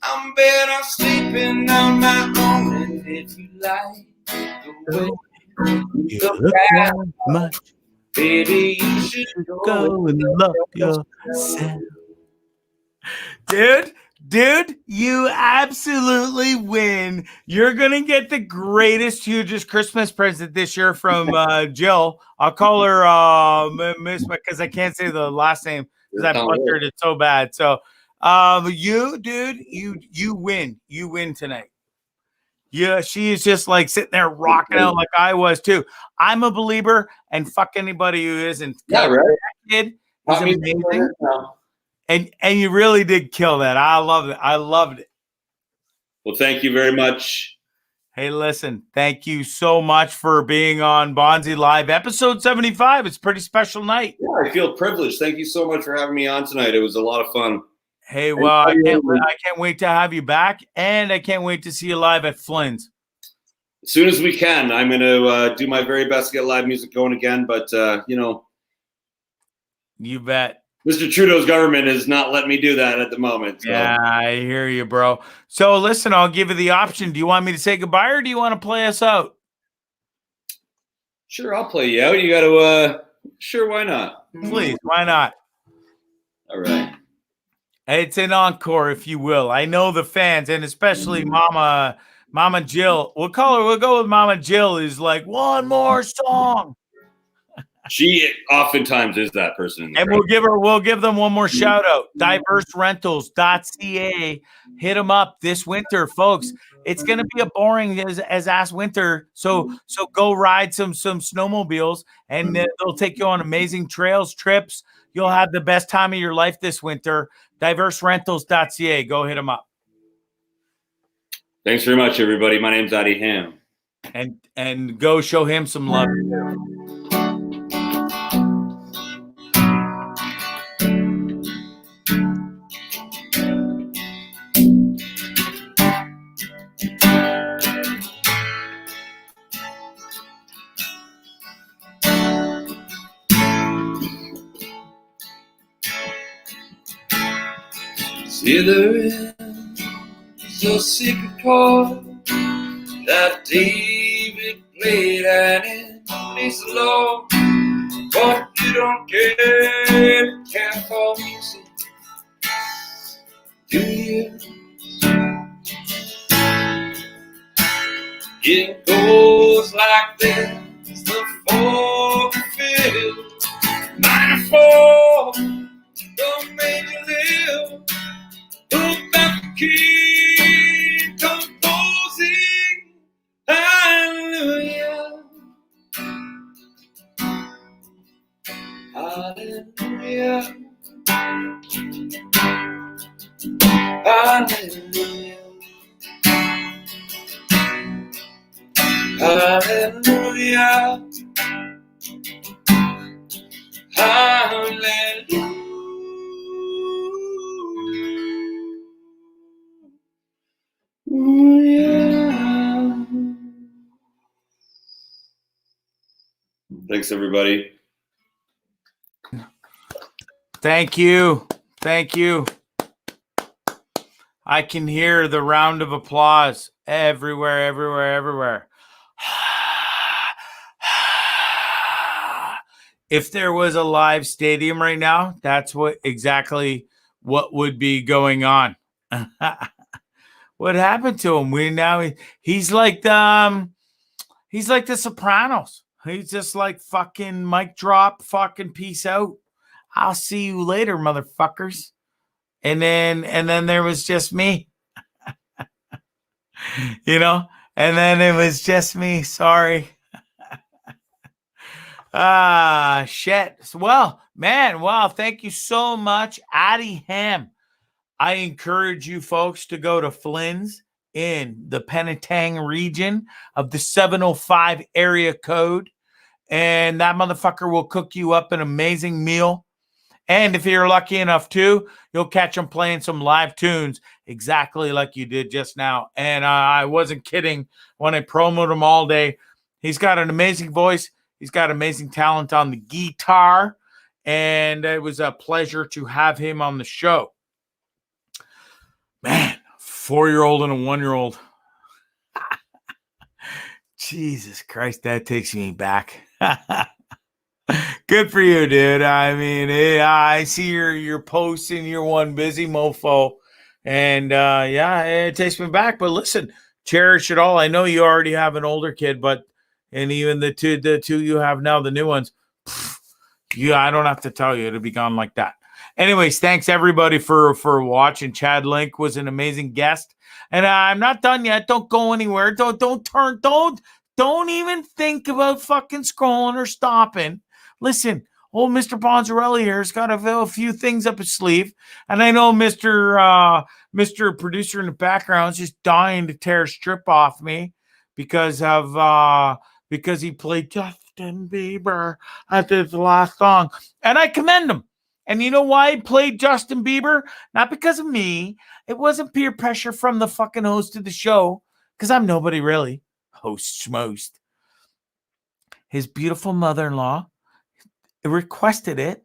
I'm better sleeping on my own. And if you like the way you look that much, baby, you should go and love yourself. Dude, you absolutely win. You're going to get the greatest, hugest Christmas present this year from Jill. I'll call her Miss, because I can't say the last name because I butchered it so bad. So you win. You win tonight. Yeah, she is just like sitting there rocking out like I was too. I'm a believer, and fuck anybody who isn't. Yeah, right. That kid is amazing, and you really did kill that. I loved it. I loved it. Well, thank you very much. Hey, listen, thank you so much for being on Bondzee Live, episode 75. It's a pretty special night. Yeah, I feel privileged. Thank you so much for having me on tonight. It was a lot of fun. Hey, well, I can't wait to have you back, and I can't wait to see you live at Flynn's. As soon as we can, I'm going to do my very best to get live music going again. But, you bet. Mr. Trudeau's government is not letting me do that at the moment. So. Yeah, I hear you, bro. So listen, I'll give you the option. Do you want me to say goodbye, or do you want to play us out? Sure, I'll play you out. You got to, sure, why not? Please, why not? All right. It's an encore, if you will. I know the fans, and especially Mama Jill. We'll go with Mama Jill. Is like, one more song. She oftentimes is that person. In the And we'll give them one more shout out. diverserentals.ca. Hit them up this winter, folks. It's gonna be a boring as ass winter. So go ride some snowmobiles, and they'll take you on amazing trails, trips. You'll have the best time of your life this winter. diverserentals.ca. Go hit them up. Thanks very much, everybody. My name's ADDIE Ham. And go show him some love. See, there is a secret chord that David played and it plays low, but you don't care for music, do you? It goes like this: the fourth, the fifth, minor four, don't make you live. Look back the key, composing, hallelujah, hallelujah, hallelujah, hallelujah, hallelujah. Thanks, everybody. Thank you. Thank you. I can hear the round of applause everywhere, everywhere, everywhere. If there was a live stadium right now, that's exactly what would be going on. What happened to him? He's like the Sopranos. He's just like fucking mic drop, fucking peace out. I'll see you later, motherfuckers. And then there was just me. And then it was just me. Sorry. Shit. Well, man, wow. Thank you so much, ADDIE Ham. I encourage you folks to go to Flynn's in the Penetang region of the 705 area code. And that motherfucker will cook you up an amazing meal. And if you're lucky enough to, you'll catch him playing some live tunes exactly like you did just now. And I wasn't kidding when I promoted him all day. He's got an amazing voice. He's got amazing talent on the guitar. And it was a pleasure to have him on the show. Man, 4-year-old and a 1-year-old. Jesus Christ, that takes me back. Good for you, dude. I mean, I see your posts and you're one busy mofo. And yeah, it takes me back. But listen, cherish it all. I know you already have an older kid, and even the two you have now, the new ones, I don't have to tell you, it'll be gone like that. Anyways, thanks everybody for watching. Chad Link was an amazing guest. And I'm not done yet. Don't go anywhere. Don't even think about fucking scrolling or stopping. Listen, old Mr. Bondzee here has got a few things up his sleeve. And I know Mr. Producer in the background is just dying to tear a strip off me because he played Justin Bieber at the last song. And I commend him. And you know why he played Justin Bieber? Not because of me. It wasn't peer pressure from the fucking host of the show, because I'm nobody really. Host schmost. His beautiful mother-in-law requested it,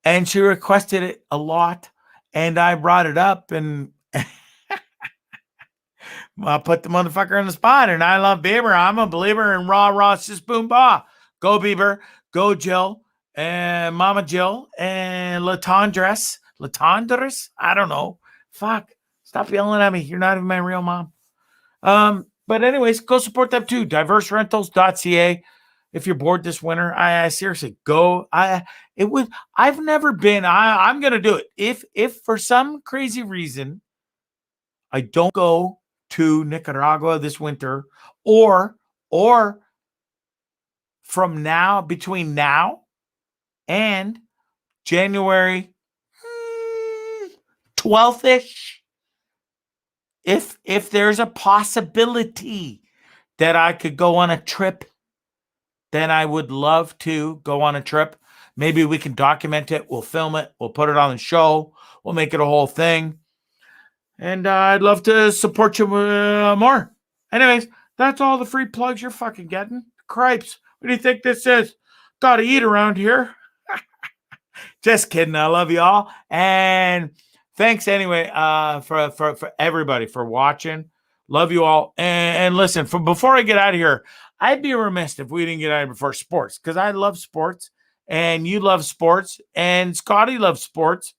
and she requested it a lot, and I brought it up, and I put the motherfucker on the spot, and I love Bieber. I'm a believer in rah, sis, boom, bah. Go Bieber, go Jill, and Mama Jill, and Latondress. I don't know. Fuck. Stop yelling at me. You're not even my real mom. But anyways, go support them too. diverserentals.ca. If you're bored this winter, I seriously go. I'm gonna do it. If for some crazy reason I don't go to Nicaragua this winter, or from now, between now and January 12th-ish, if there's a possibility that I could go on a trip, then I would love to go on a trip. Maybe we can document it. We'll film it. We'll put it on the show. We'll make it a whole thing. And I'd love to support you more. Anyways, that's all the free plugs you're fucking getting. Cripes. What do you think this is? Gotta eat around here. Just kidding. I love you all. And thanks anyway for everybody for watching. Love you all. And listen, before I get out of here, I'd be remiss if we didn't get out of here before sports, because I love sports and you love sports and Scotty loves sports.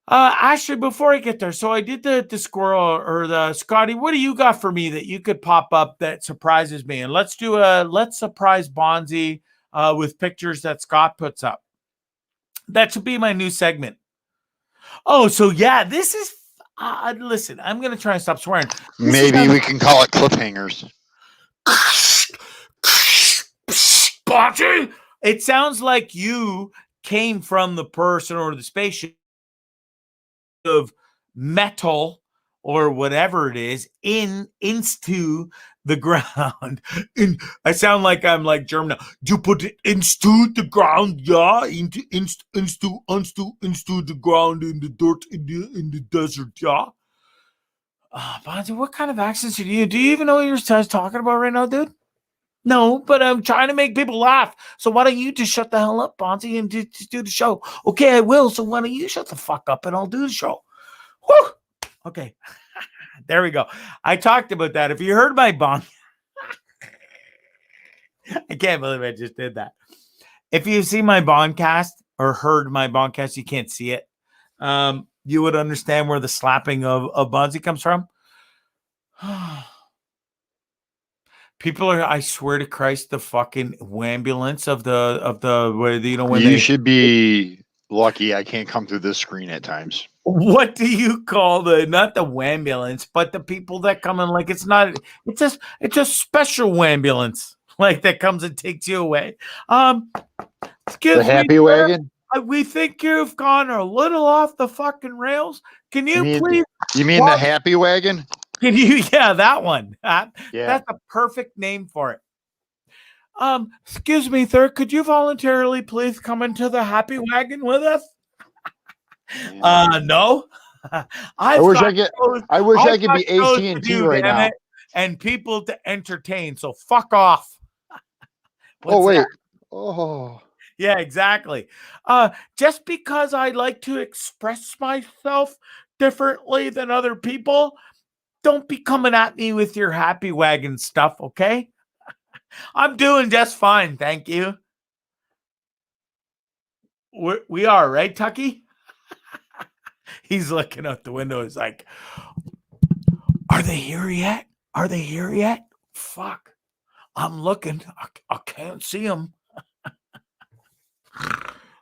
Actually, before I get there, so I did the squirrel or the Scotty. What do you got for me that you could pop up that surprises me? And let's surprise Bondzee with pictures that Scott puts up. That should be my new segment. Oh, so yeah, this is. Listen, I'm gonna try and stop swearing. Maybe we can call it cliffhangers. Bondzee! It sounds like you came from the person or the spaceship of metal or whatever it is into the ground. I sound like I'm like German. You put it into the ground, yeah, into the ground in the dirt in the desert, yeah. Bondzee, what kind of accents do you even know what you're talking about right now, dude? No, but I'm trying to make people laugh. So why don't you just shut the hell up, Bondzee, and just do the show? Okay, I will. So why don't you shut the fuck up and I'll do the show? Whew. Okay. There we go. I talked about that. If you heard my bong, I can't believe I just did that. If you see my bongcast or heard my bongcast, you can't see it. You would understand where the slapping of Bondzee comes from. People are, I swear to Christ, the fucking ambulance of the where when you should be lucky I can't come through this screen at times. What do you call not the ambulance, but the people that come in like it's a special ambulance like that comes and takes you away. Excuse the happy me, wagon. We think you've gone a little off the fucking rails. Can you please? You mean the happy wagon? Can you? Yeah, that one. Yeah. That's a perfect name for it. Excuse me, sir. Could you voluntarily please come into the happy wagon with us? No. I wish I could be AT&T right now. And people to entertain. So fuck off. Wait. That? Oh. Yeah, exactly. Just because I like to express myself differently than other people, don't be coming at me with your happy wagon stuff, okay? I'm doing just fine, thank you. We are, right, Tucky? He's looking out the window. He's like, are they here yet? Are they here yet? Fuck. I'm looking. I can't see them.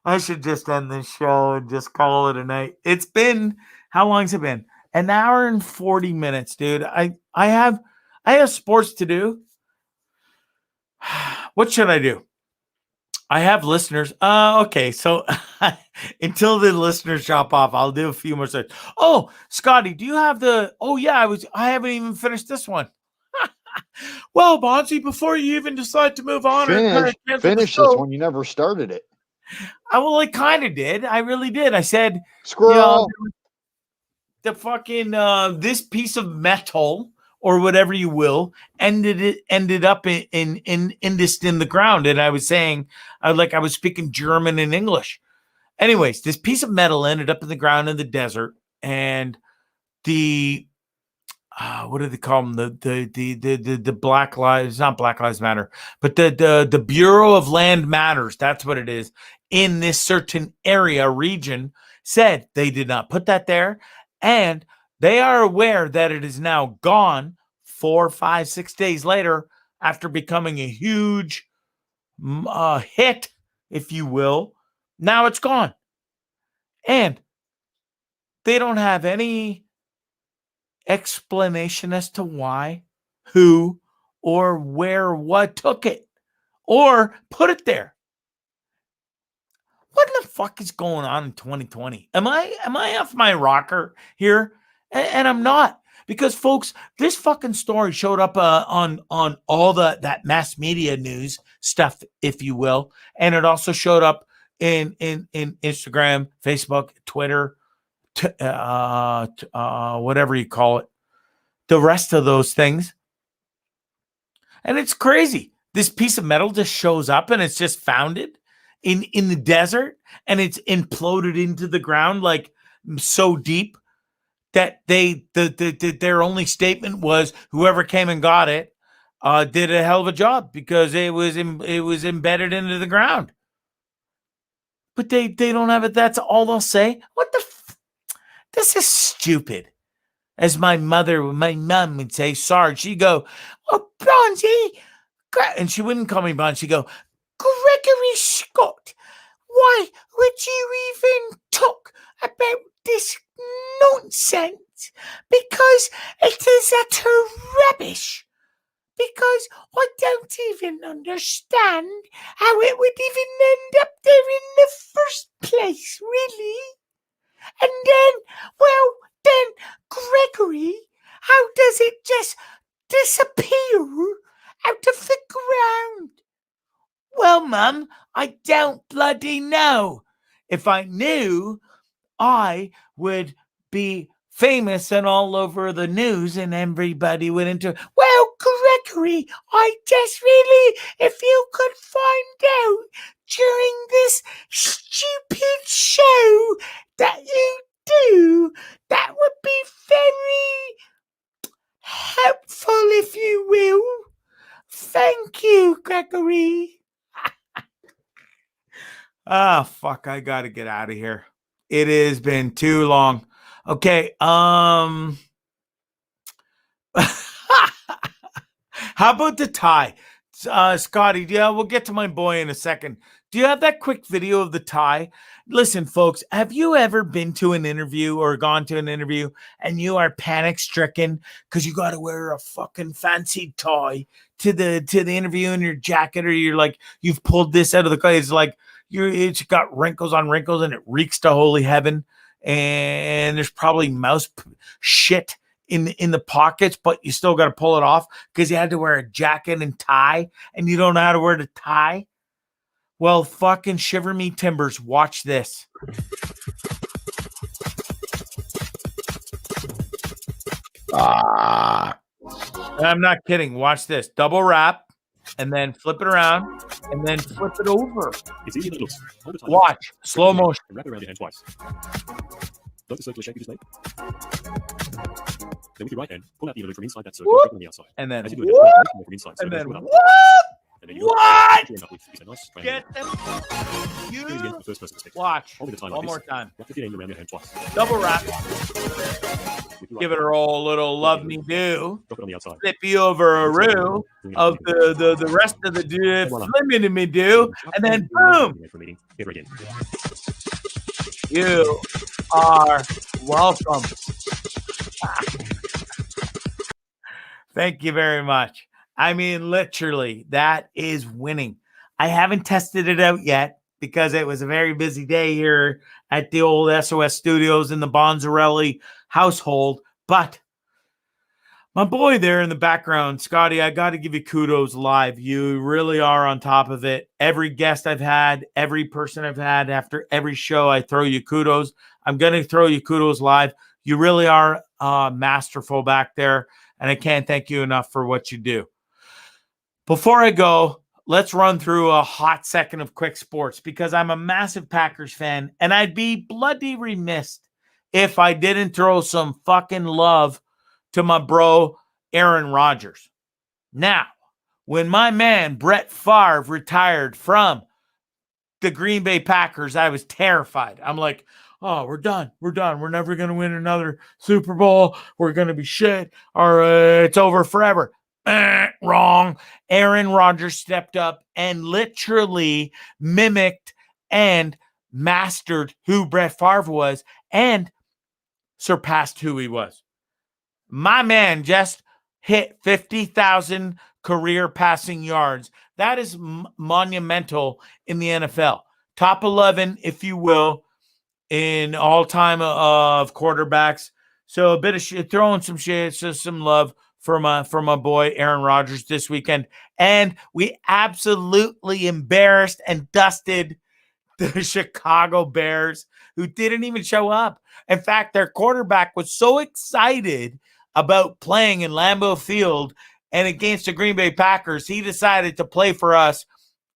I should just end this show and just call it a night. It's been, how long's it been? An hour and 40 minutes, dude. I have sports to do. What should I do? I have listeners. Okay, so until the listeners drop off, I'll do a few more seconds. Oh, Scotty, do you have the? Oh yeah, I haven't even finished this one. Well, Bondzee, before you even decide to move on, finish this one. You never started it. I kind of did. I really did. I said, Squirrel. The fucking this piece of metal or whatever you will ended up in the ground, and I was saying, I was speaking German and English. Anyways, this piece of metal ended up in the ground in the desert, and the what do they call them? The Black Lives, not Black Lives Matter, but the Bureau of Land Matters. That's what it is in this certain area region. Said they did not put that there, and they are aware that it is now gone 4, 5, 6 days later after becoming a huge hit, if you will. Now it's gone, and they don't have any explanation as to why, who, or where, what took it or put it there. What the fuck is going on in 2020? Am I off my rocker here? And I'm not, because folks, this fucking story showed up on all that mass media news stuff, if you will, and it also showed up in Instagram, Facebook, Twitter, whatever you call it, the rest of those things. And it's crazy. This piece of metal just shows up and it's just founded in the desert, and it's imploded into the ground like so deep that their only statement was whoever came and got it did a hell of a job because it was embedded into the ground. But they don't have it. That's all they'll say. What the this is stupid. As my mom would say, Sarge, she'd go, oh, Bondzee. And she wouldn't call me Bondzee. She'd go, Gregory Scott, why would you even talk about this nonsense? Because it is utter rubbish. Because I don't even understand how it would even end up there in the first place, really. And then, Gregory, how does it just disappear out of the ground? Well, Mum, I don't bloody know. If I knew, I would be famous and all over the news and everybody went into, well, Gregory, I just really, if you could find out during this stupid show that you do, that would be very helpful, if you will. Thank you, Gregory. Fuck, I gotta get out of here. It has been too long. Okay, how about the tie? Scotty, yeah, we'll get to my boy in a second. Do you have that quick video of the tie? Listen, folks, have you ever been to an interview or gone to an interview and you are panic stricken because you got to wear a fucking fancy tie to the interview in your jacket, or you're like, you've pulled this out of the clay. It's like it's got wrinkles on wrinkles and it reeks to holy heaven. And there's probably mouse shit in the pockets, but you still got to pull it off because you had to wear a jacket and tie and you don't know how to wear the tie. Well, fucking shiver me timbers. Watch this. I'm not kidding. Watch this. Double wrap and then flip it around and then flip it over. It's easy, but it looks. Watch. Slow motion. Wrap it around your hand twice. Note the circular shape you just made. Then with your right hand, pull out the envelope from inside that circle on the outside. And then as you do it, from inside, so and then what? And then you what? Nice Get them. You the first person to stick. Watch. Hold the time One like more this. time. Wrap the thin end around your hand twice. Double wrap. Give it a roll, little love me do. Drop it on the outside. Flip you over a roo of the rest of the do. Flipping to me do. And then boom. You are welcome. Thank you very much. I mean, literally, that is winning. I haven't tested it out yet because it was a very busy day here at the old S.O.S studios in the Bondzee household. But my boy there in the background, Scotty, I got to give you kudos live. You really are on top of it. Every guest I've had, every person I've had after every show, I throw you kudos. I'm going to throw you kudos live. You really are masterful back there. And I can't thank you enough for what you do. Before I go, let's run through a hot second of quick sports because I'm a massive Packers fan and I'd be bloody remiss if I didn't throw some fucking love to my bro, Aaron Rodgers. Now, when my man, Brett Favre, retired from the Green Bay Packers, I was terrified. I'm like, oh, we're done. We're done. We're never going to win another Super Bowl. We're going to be shit. Or it's over forever. Wrong. Aaron Rodgers stepped up and literally mimicked and mastered who Brett Favre was and surpassed who he was. My man just hit 50,000 career passing yards. That is monumental in the NFL. Top 11, if you will, in all time of quarterbacks. So a bit of shit, throwing some shit, so some love for my boy Aaron Rodgers this weekend. And we absolutely embarrassed and dusted the Chicago Bears, who didn't even show up. In fact, their quarterback was so excited about playing in Lambeau Field and against the Green Bay Packers, he decided to play for us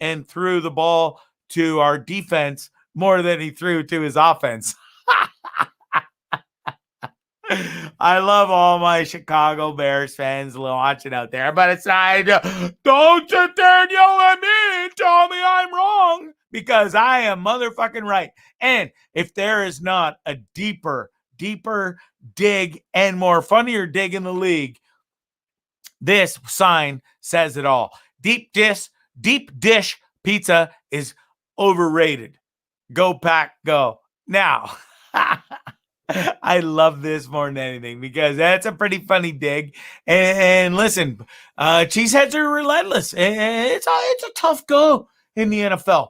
and threw the ball to our defense more than he threw to his offense. I love all my Chicago Bears fans watching out there, but it's not. Don't sit there and yell at me and tell me I'm wrong because I am motherfucking right. And if there is not a deeper dig and more funnier dig in the league, this sign says it all. Deep dish pizza is overrated. Go Pack, go. Now, I love this more than anything because that's a pretty funny dig. And listen, cheeseheads are relentless. It's a tough go in the NFL.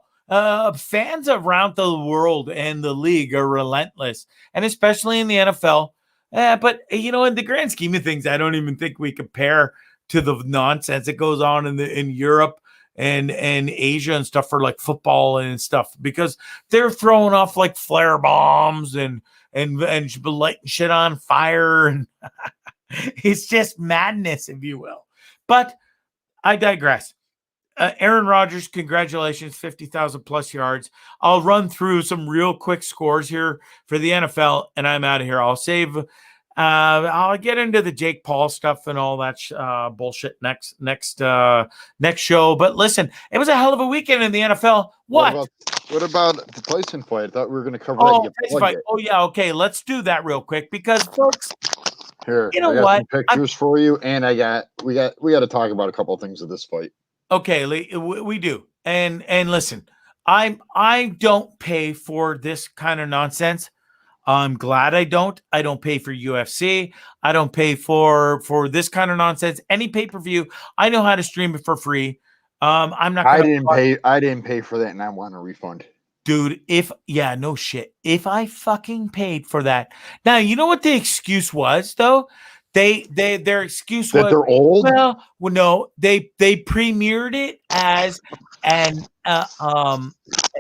Fans around the world and the league are relentless, and especially in the NFL. But, you know, in the grand scheme of things, I don't even think we compare to the nonsense that goes on in Europe and Asia and stuff for like football and stuff, because they're throwing off like flare bombs and lighting shit on fire. And it's just madness, if you will. But I digress. Aaron Rodgers, congratulations, 50,000 plus yards. I'll run through some real quick scores here for the NFL, and I'm out of here. I'll get into the Jake Paul stuff and all that bullshit next show. But listen, it was a hell of a weekend in the NFL. What about the Tyson fight? I thought we were going to cover that. Tyson fight. Oh yeah, okay. Let's do that real quick because, folks, here, you know I got what? some pictures for you, and we got to talk about a couple of things of this fight. Okay, we do. And listen, I don't pay for this kind of nonsense. I'm glad I don't. I don't pay for UFC. I don't pay for this kind of nonsense. Any pay-per-view, I know how to stream it for free. I'm not. I didn't pay for that, and I want a refund, dude. No shit. If I fucking paid for that, now you know what the excuse was though. Their excuse was they're old. Well, no, they premiered it as an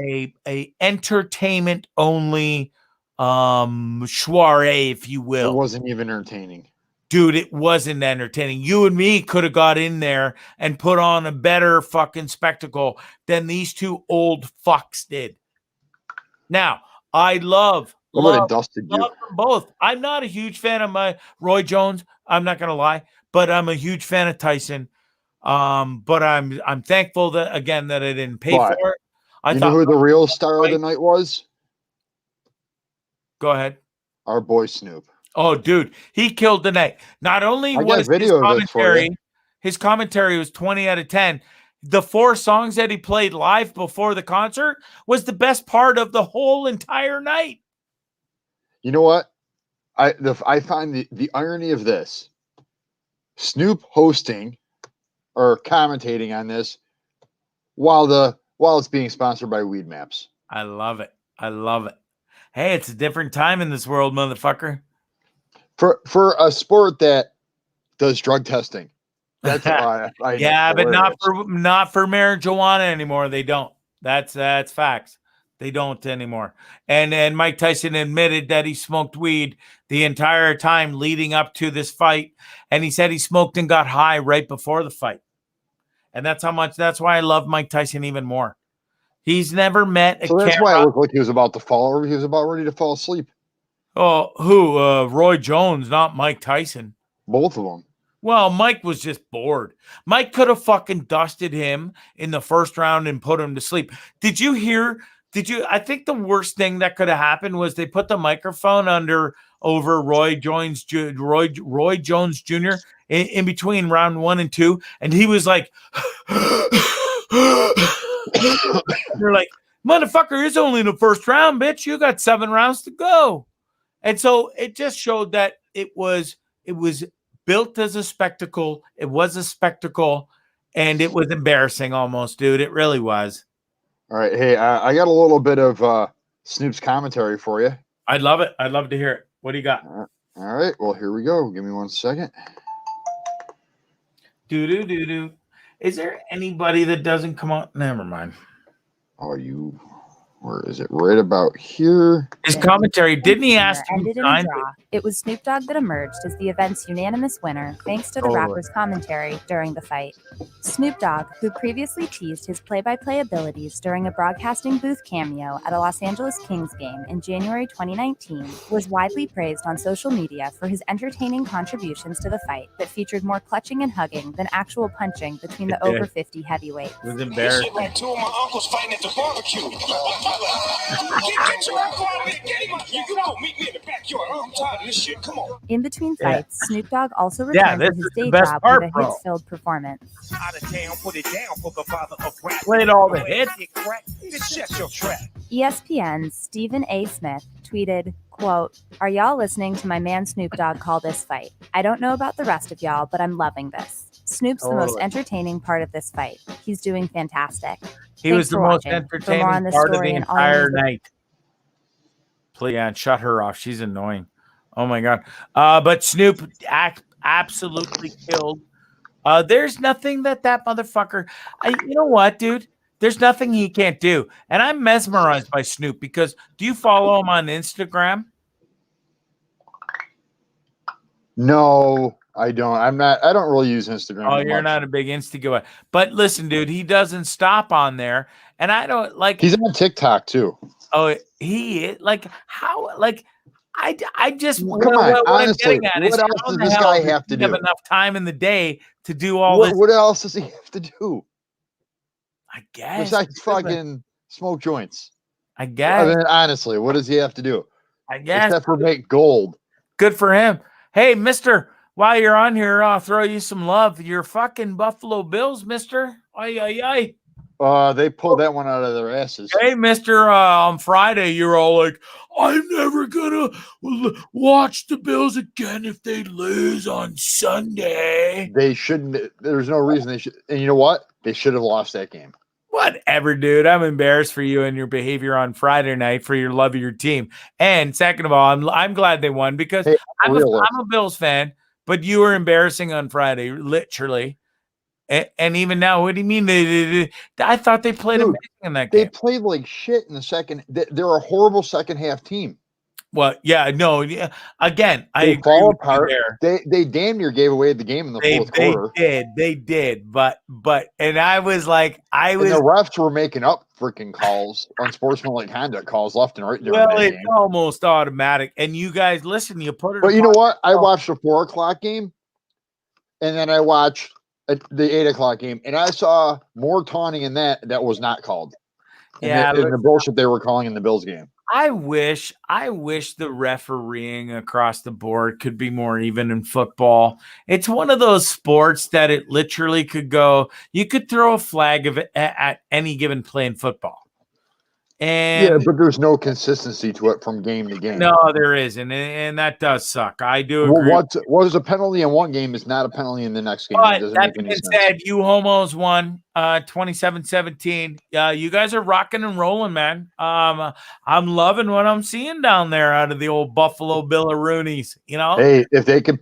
a entertainment only soiree, if you will. It wasn't even entertaining, dude. It wasn't entertaining. You and me could have got in there and put on a better fucking spectacle than these two old fucks did. Now, I love them both. I'm not a huge fan of my Roy Jones. I'm not gonna lie, but I'm a huge fan of Tyson. But I'm thankful that I didn't pay for it. You know who the real star of the night was? Go ahead. Our boy Snoop. Oh, dude, he killed the night. Not only was his commentary was 20 out of 10. The 4 songs that he played live before the concert was the best part of the whole entire night. You know what? I find the irony of this: Snoop hosting or commentating on this while it's being sponsored by Weed Maps. I love it. I love it. Hey, it's a different time in this world, motherfucker. For a sport that does drug testing. That's why yeah, but not for marijuana anymore. They don't. That's facts. They don't anymore. And Mike Tyson admitted that he smoked weed the entire time leading up to this fight, and he said he smoked and got high right before the fight. And that's why I love Mike Tyson even more. He's never met a that's why it looked like he was about to fall, or he was about ready to fall asleep. Oh, who? Roy Jones, not Mike Tyson. Both of them. Well, Mike was just bored. Mike could have fucking dusted him in the first round and put him to sleep. Did you hear? I think the worst thing that could have happened was they put the microphone over Roy Jones Jr. In between round 1 and 2, and he was like, they're like, motherfucker, it's only the first round, bitch. You got 7 rounds to go. And so it just showed that it was built as a spectacle. It was a spectacle, and it was embarrassing almost, dude. It really was. All right. Hey, I got a little bit of Snoop's commentary for you. I'd love it. I'd love to hear it. What do you got? All right. Well, here we go. Give me 1 second. Do. Is there anybody that doesn't come on? Never mind. Where is it? Right about here. His commentary, didn't he ask him? Ended in a draw. It was Snoop Dogg that emerged as the event's unanimous winner, thanks to the rapper's commentary during the fight. Snoop Dogg, who previously teased his play-by-play abilities during a broadcasting booth cameo at a Los Angeles Kings game in January 2019, was widely praised on social media for his entertaining contributions to the fight that featured more clutching and hugging than actual punching between the over 50 heavyweights. It was embarrassing. Like 2 of my uncles fighting at the barbecue. In between fights, Snoop Dogg also returned to his day job with a hits-filled performance. Played all the hits. ESPN's Stephen A. Smith tweeted, quote, "Are y'all listening to my man Snoop Dogg call this fight? I don't know about the rest of y'all, but I'm loving this. Snoop's the most entertaining part of this fight. He's doing fantastic. He was the most entertaining part of the entire night." Please, yeah, and shut her off. She's annoying. Oh my god. But Snoop absolutely killed. There's nothing that motherfucker. You know what, dude? There's nothing he can't do. And I'm mesmerized by Snoop because do you follow him on Instagram? No, I don't. I don't really use Instagram. Oh, you're not a big Insta guy. But listen, dude, he doesn't stop on there. And I don't like. He's on TikTok too. Oh, he like how like I just come on. Honestly, what else does this guy have to do? Have enough time in the day to do all this. What else does he have to do? I guess besides fucking smoke joints. I guess. I mean, honestly, what does he have to do? I guess except for make gold. Good for him. Hey, mister, while you're on here, I'll throw you some love. Your fucking Buffalo Bills, mister. Ay. They pulled that one out of their asses. Hey, mister, on Friday, you're all like, I'm never gonna watch the Bills again if they lose on Sunday. They shouldn't. There's no reason they should. And you know what? They should have lost that game. Whatever, dude. I'm embarrassed for you and your behavior on Friday night for your love of your team. And second of all, I'm glad they won because I'm a Bills fan, but you were embarrassing on Friday, literally. And even now, what do you mean? I thought they played amazing in that game. They played like shit in the second. They're a horrible second half team. Well, yeah, no. Yeah. Again, I agree fall with apart. You there. They damn near gave away the game in the fourth quarter. They did. But and I was like, and the refs were making up freaking calls, unsportsmanlike conduct calls left and right. Well, it's almost automatic. And you guys, listen, you put it. But you know what? I watched the 4 o'clock game, and then I watched the 8 o'clock game, and I saw more taunting in that was not called. Yeah, in the bullshit they were calling in the Bills game. I wish the refereeing across the board could be more even in football. It's one of those sports that it literally could go. You could throw a flag of it at any given play in football. And yeah, but there's no consistency to it from game to game. no, there isn't, and that does suck. I do Well, agree. what is a penalty in one game is not a penalty in the next game. It But doesn't that make any being sense. said, you homos won 27-17. You guys are rocking and rolling, man. I'm loving what I'm seeing down there out of the old Buffalo Billaroonies, you know? Hey, if they could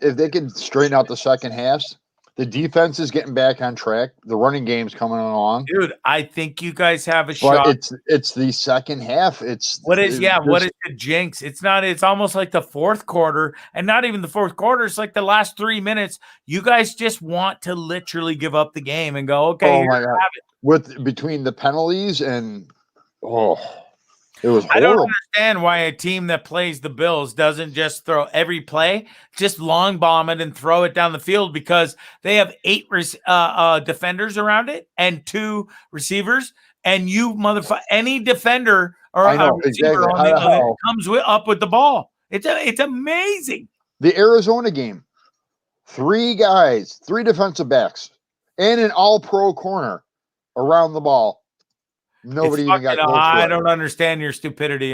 if they could straighten out the second halves, the defense is getting back on track. The running game's coming along. Dude, I think you guys have a But shot. it's the second half. What is the jinx? It's almost like the fourth quarter, and not even the fourth quarter. It's like the last 3 minutes. You guys just want to literally give up the game and go, okay, Oh my God. With between the penalties and it was horrible. I don't understand why a team that plays the Bills doesn't just throw every play, just long bomb it and throw it down the field, because they have 8 defenders around it and 2 receivers, and you motherfucker, any defender or a receiver comes up with the ball. It's amazing. The Arizona game, 3 guys, 3 defensive backs, and an all-pro corner around the ball. Nobody even got close. I don't understand your stupidity.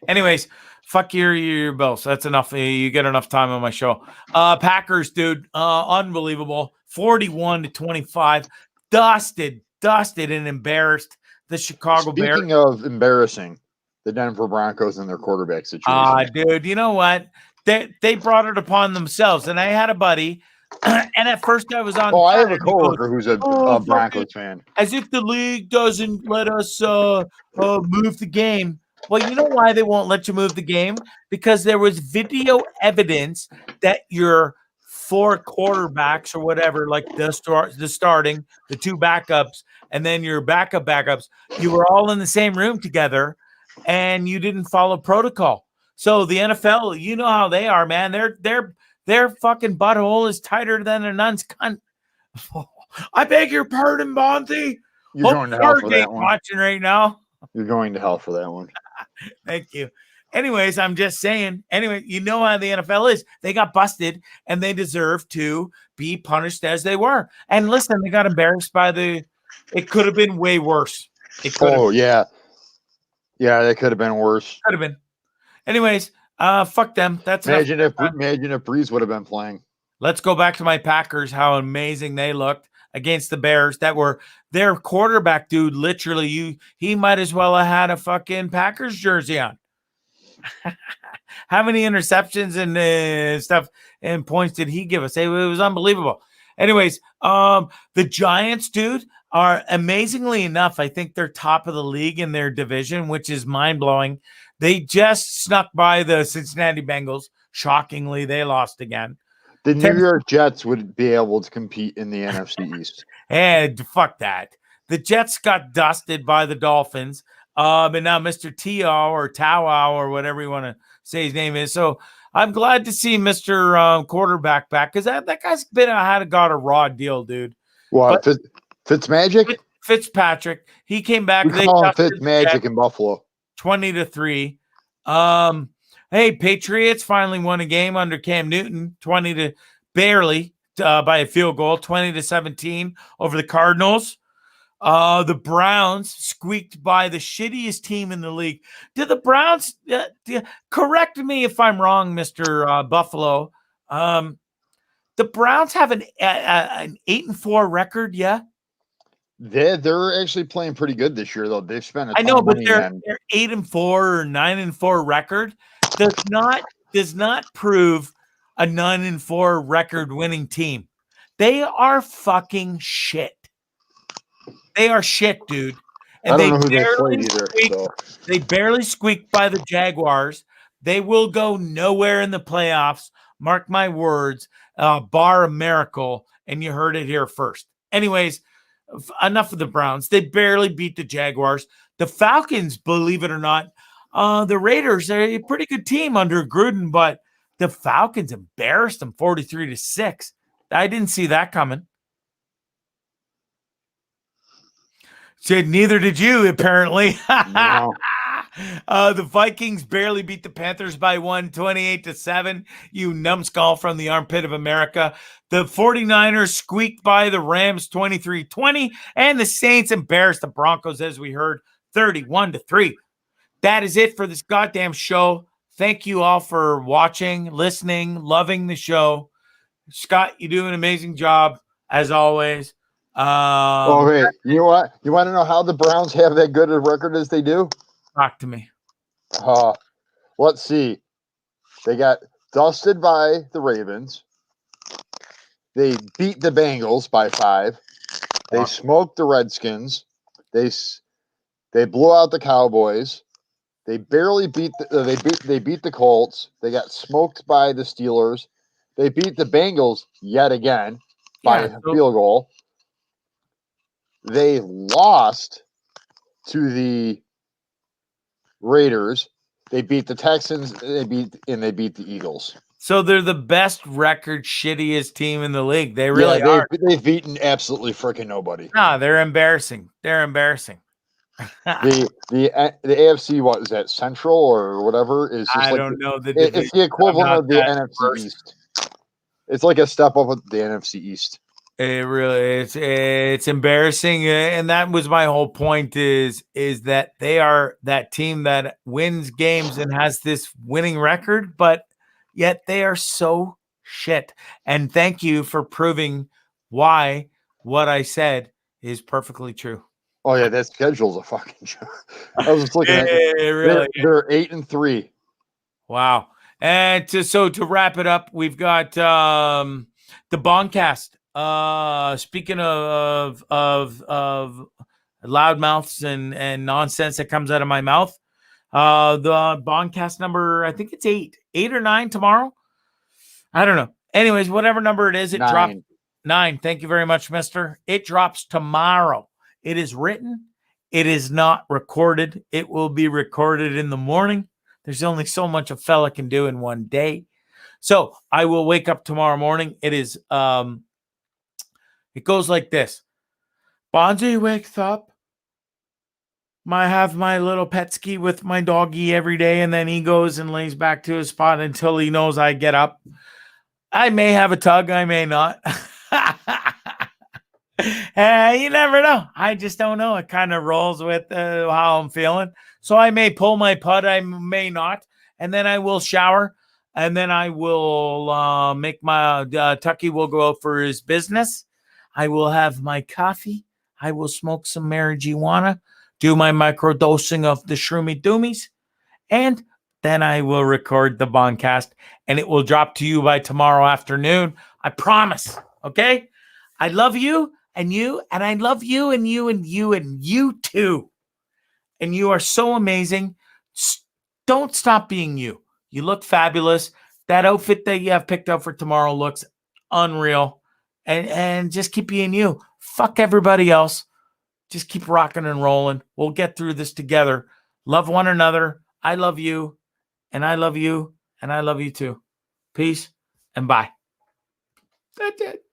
Anyways, fuck your Bills. That's enough. You get enough time on my show. Packers, dude, unbelievable. 41-25, dusted and embarrassed the Chicago Bears. Speaking of embarrassing, the Denver Broncos and their quarterback situation. Dude, you know what? They brought it upon themselves. And I had a buddy, and at first I was on. I have a coworker who's a Broncos fan. As if the league doesn't let us move the game. Well, you know why they won't let you move the game? Because there was video evidence that your 4 quarterbacks or whatever, like the starting, the 2 backups, and then your backups, you were all in the same room together, and you didn't follow protocol. So the NFL, you know how they are, man. Their fucking butthole is tighter than a nun's cunt. I beg your pardon, Bondzee. You're going to hell for that one. Watching right now. You're going to hell for that one. Thank you. Anyways, I'm just saying. Anyway, you know how the NFL is. They got busted, and they deserve to be punished as they were. And listen, they got embarrassed by it could have been way worse. Yeah. Yeah, that could have been worse. Could have been. Anyways, fuck them. That's imagine if Breeze would have been playing. Let's go back to my Packers. How amazing they looked against the Bears. That were their quarterback, dude. Literally, he might as well have had a fucking Packers jersey on. How many interceptions and stuff and points did he give us? It was unbelievable. Anyways, the Giants, dude, are amazingly enough, I think they're top of the league in their division, which is mind-blowing. They just snuck by the Cincinnati Bengals. Shockingly, they lost again. The New York Jets would be able to compete in the NFC East. And fuck that. The Jets got dusted by the Dolphins. And now Mr. Tao or whatever you want to say his name is. So I'm glad to see Mr. Quarterback back, because that guy's got a raw deal, dude. What? Fitzmagic? Fitzpatrick. He came back. We call him Fitzmagic in Buffalo. 20-3. Hey, Patriots finally won a game under Cam Newton, barely by a field goal, 20-17 over the Cardinals. The Browns squeaked by the shittiest team in the league. Did the Browns correct me if I'm wrong, Mr. Buffalo? The Browns have an 8-4 record, yeah? They're actually playing pretty good this year, though. They've spent a ton of money. Their 8-4 or 9-4 record does not prove a 9-4 record winning team. They are fucking shit. They are shit, dude. And I don't know who they played either. So. They barely squeaked by the Jaguars. They will go nowhere in the playoffs. Mark my words, bar a miracle, and you heard it here first. Anyways, enough of the Browns. They barely beat the Jaguars. The Falcons, believe it or not, the Raiders are a pretty good team under Gruden, but the Falcons embarrassed them 43-6. I didn't see that coming. Said neither did you, apparently. No. The Vikings barely beat the Panthers by 28-7. You numbskull from the armpit of America. The 49ers squeaked by the Rams 23-20, and the Saints embarrassed the Broncos, as we heard, 31-3. That is it for this goddamn show. Thank you all for watching, listening, loving the show. Scott, you do an amazing job as always. Wait, you know what? You want to know how the Browns have that good a record as they do? Talk to me. Let's see. They got dusted by the Ravens. They beat the Bengals by 5. They smoked the Redskins. They blew out the Cowboys. They barely beat they beat the Colts. They got smoked by the Steelers. They beat the Bengals yet again by a field goal. They lost to the Raiders. They beat the Texans. They beat the Eagles. So they're the best record, shittiest team in the league. They really are. They've beaten absolutely freaking nobody. No, they're embarrassing. They're embarrassing. The AFC, what is that, Central or whatever, is just don't know. It's the equivalent of the NFC East. It's like a step up of the NFC East. It really it's embarrassing, and that was my whole point. Is that they are that team that wins games and has this winning record, but yet they are so shit. And thank you for proving why what I said is perfectly true. Oh yeah, that schedule's a fucking joke. I was just looking at it. Really, they're 8-3. Wow. And to wrap it up, we've got the Bondcast. Speaking of loud mouths and nonsense that comes out of my mouth, the Bondcast number, I think it's 8 or 9 tomorrow. I don't know. Anyways, whatever number it is, it dropped 9. Thank you very much, mister. It drops tomorrow. It is written. It is not recorded. It will be recorded in the morning. There's only so much a fella can do in one day. So I will wake up tomorrow morning. It is, it goes like this. Bondzee wakes up. I have my little pet ski with my doggy every day, and then he goes and lays back to his spot until he knows I get up. I may have a tug. I may not. You never know. I just don't know. It kind of rolls with how I'm feeling. So I may pull my putt. I may not. And then I will shower. And then I will make my Tucky will go out for his business. I will have my coffee. I will smoke some marijuana, do my microdosing of the shroomy doomies. And then I will record the Bondcast. And it will drop to you by tomorrow afternoon. I promise. Okay? I love you. And you, and I love you, and you, and you, and you too. And you are so amazing. Don't stop being you. You look fabulous. That outfit that you have picked out for tomorrow looks unreal. And just keep being you. Fuck everybody else. Just keep rocking and rolling. We'll get through this together. Love one another. I love you, and I love you, and I love you too. Peace and bye. That's it.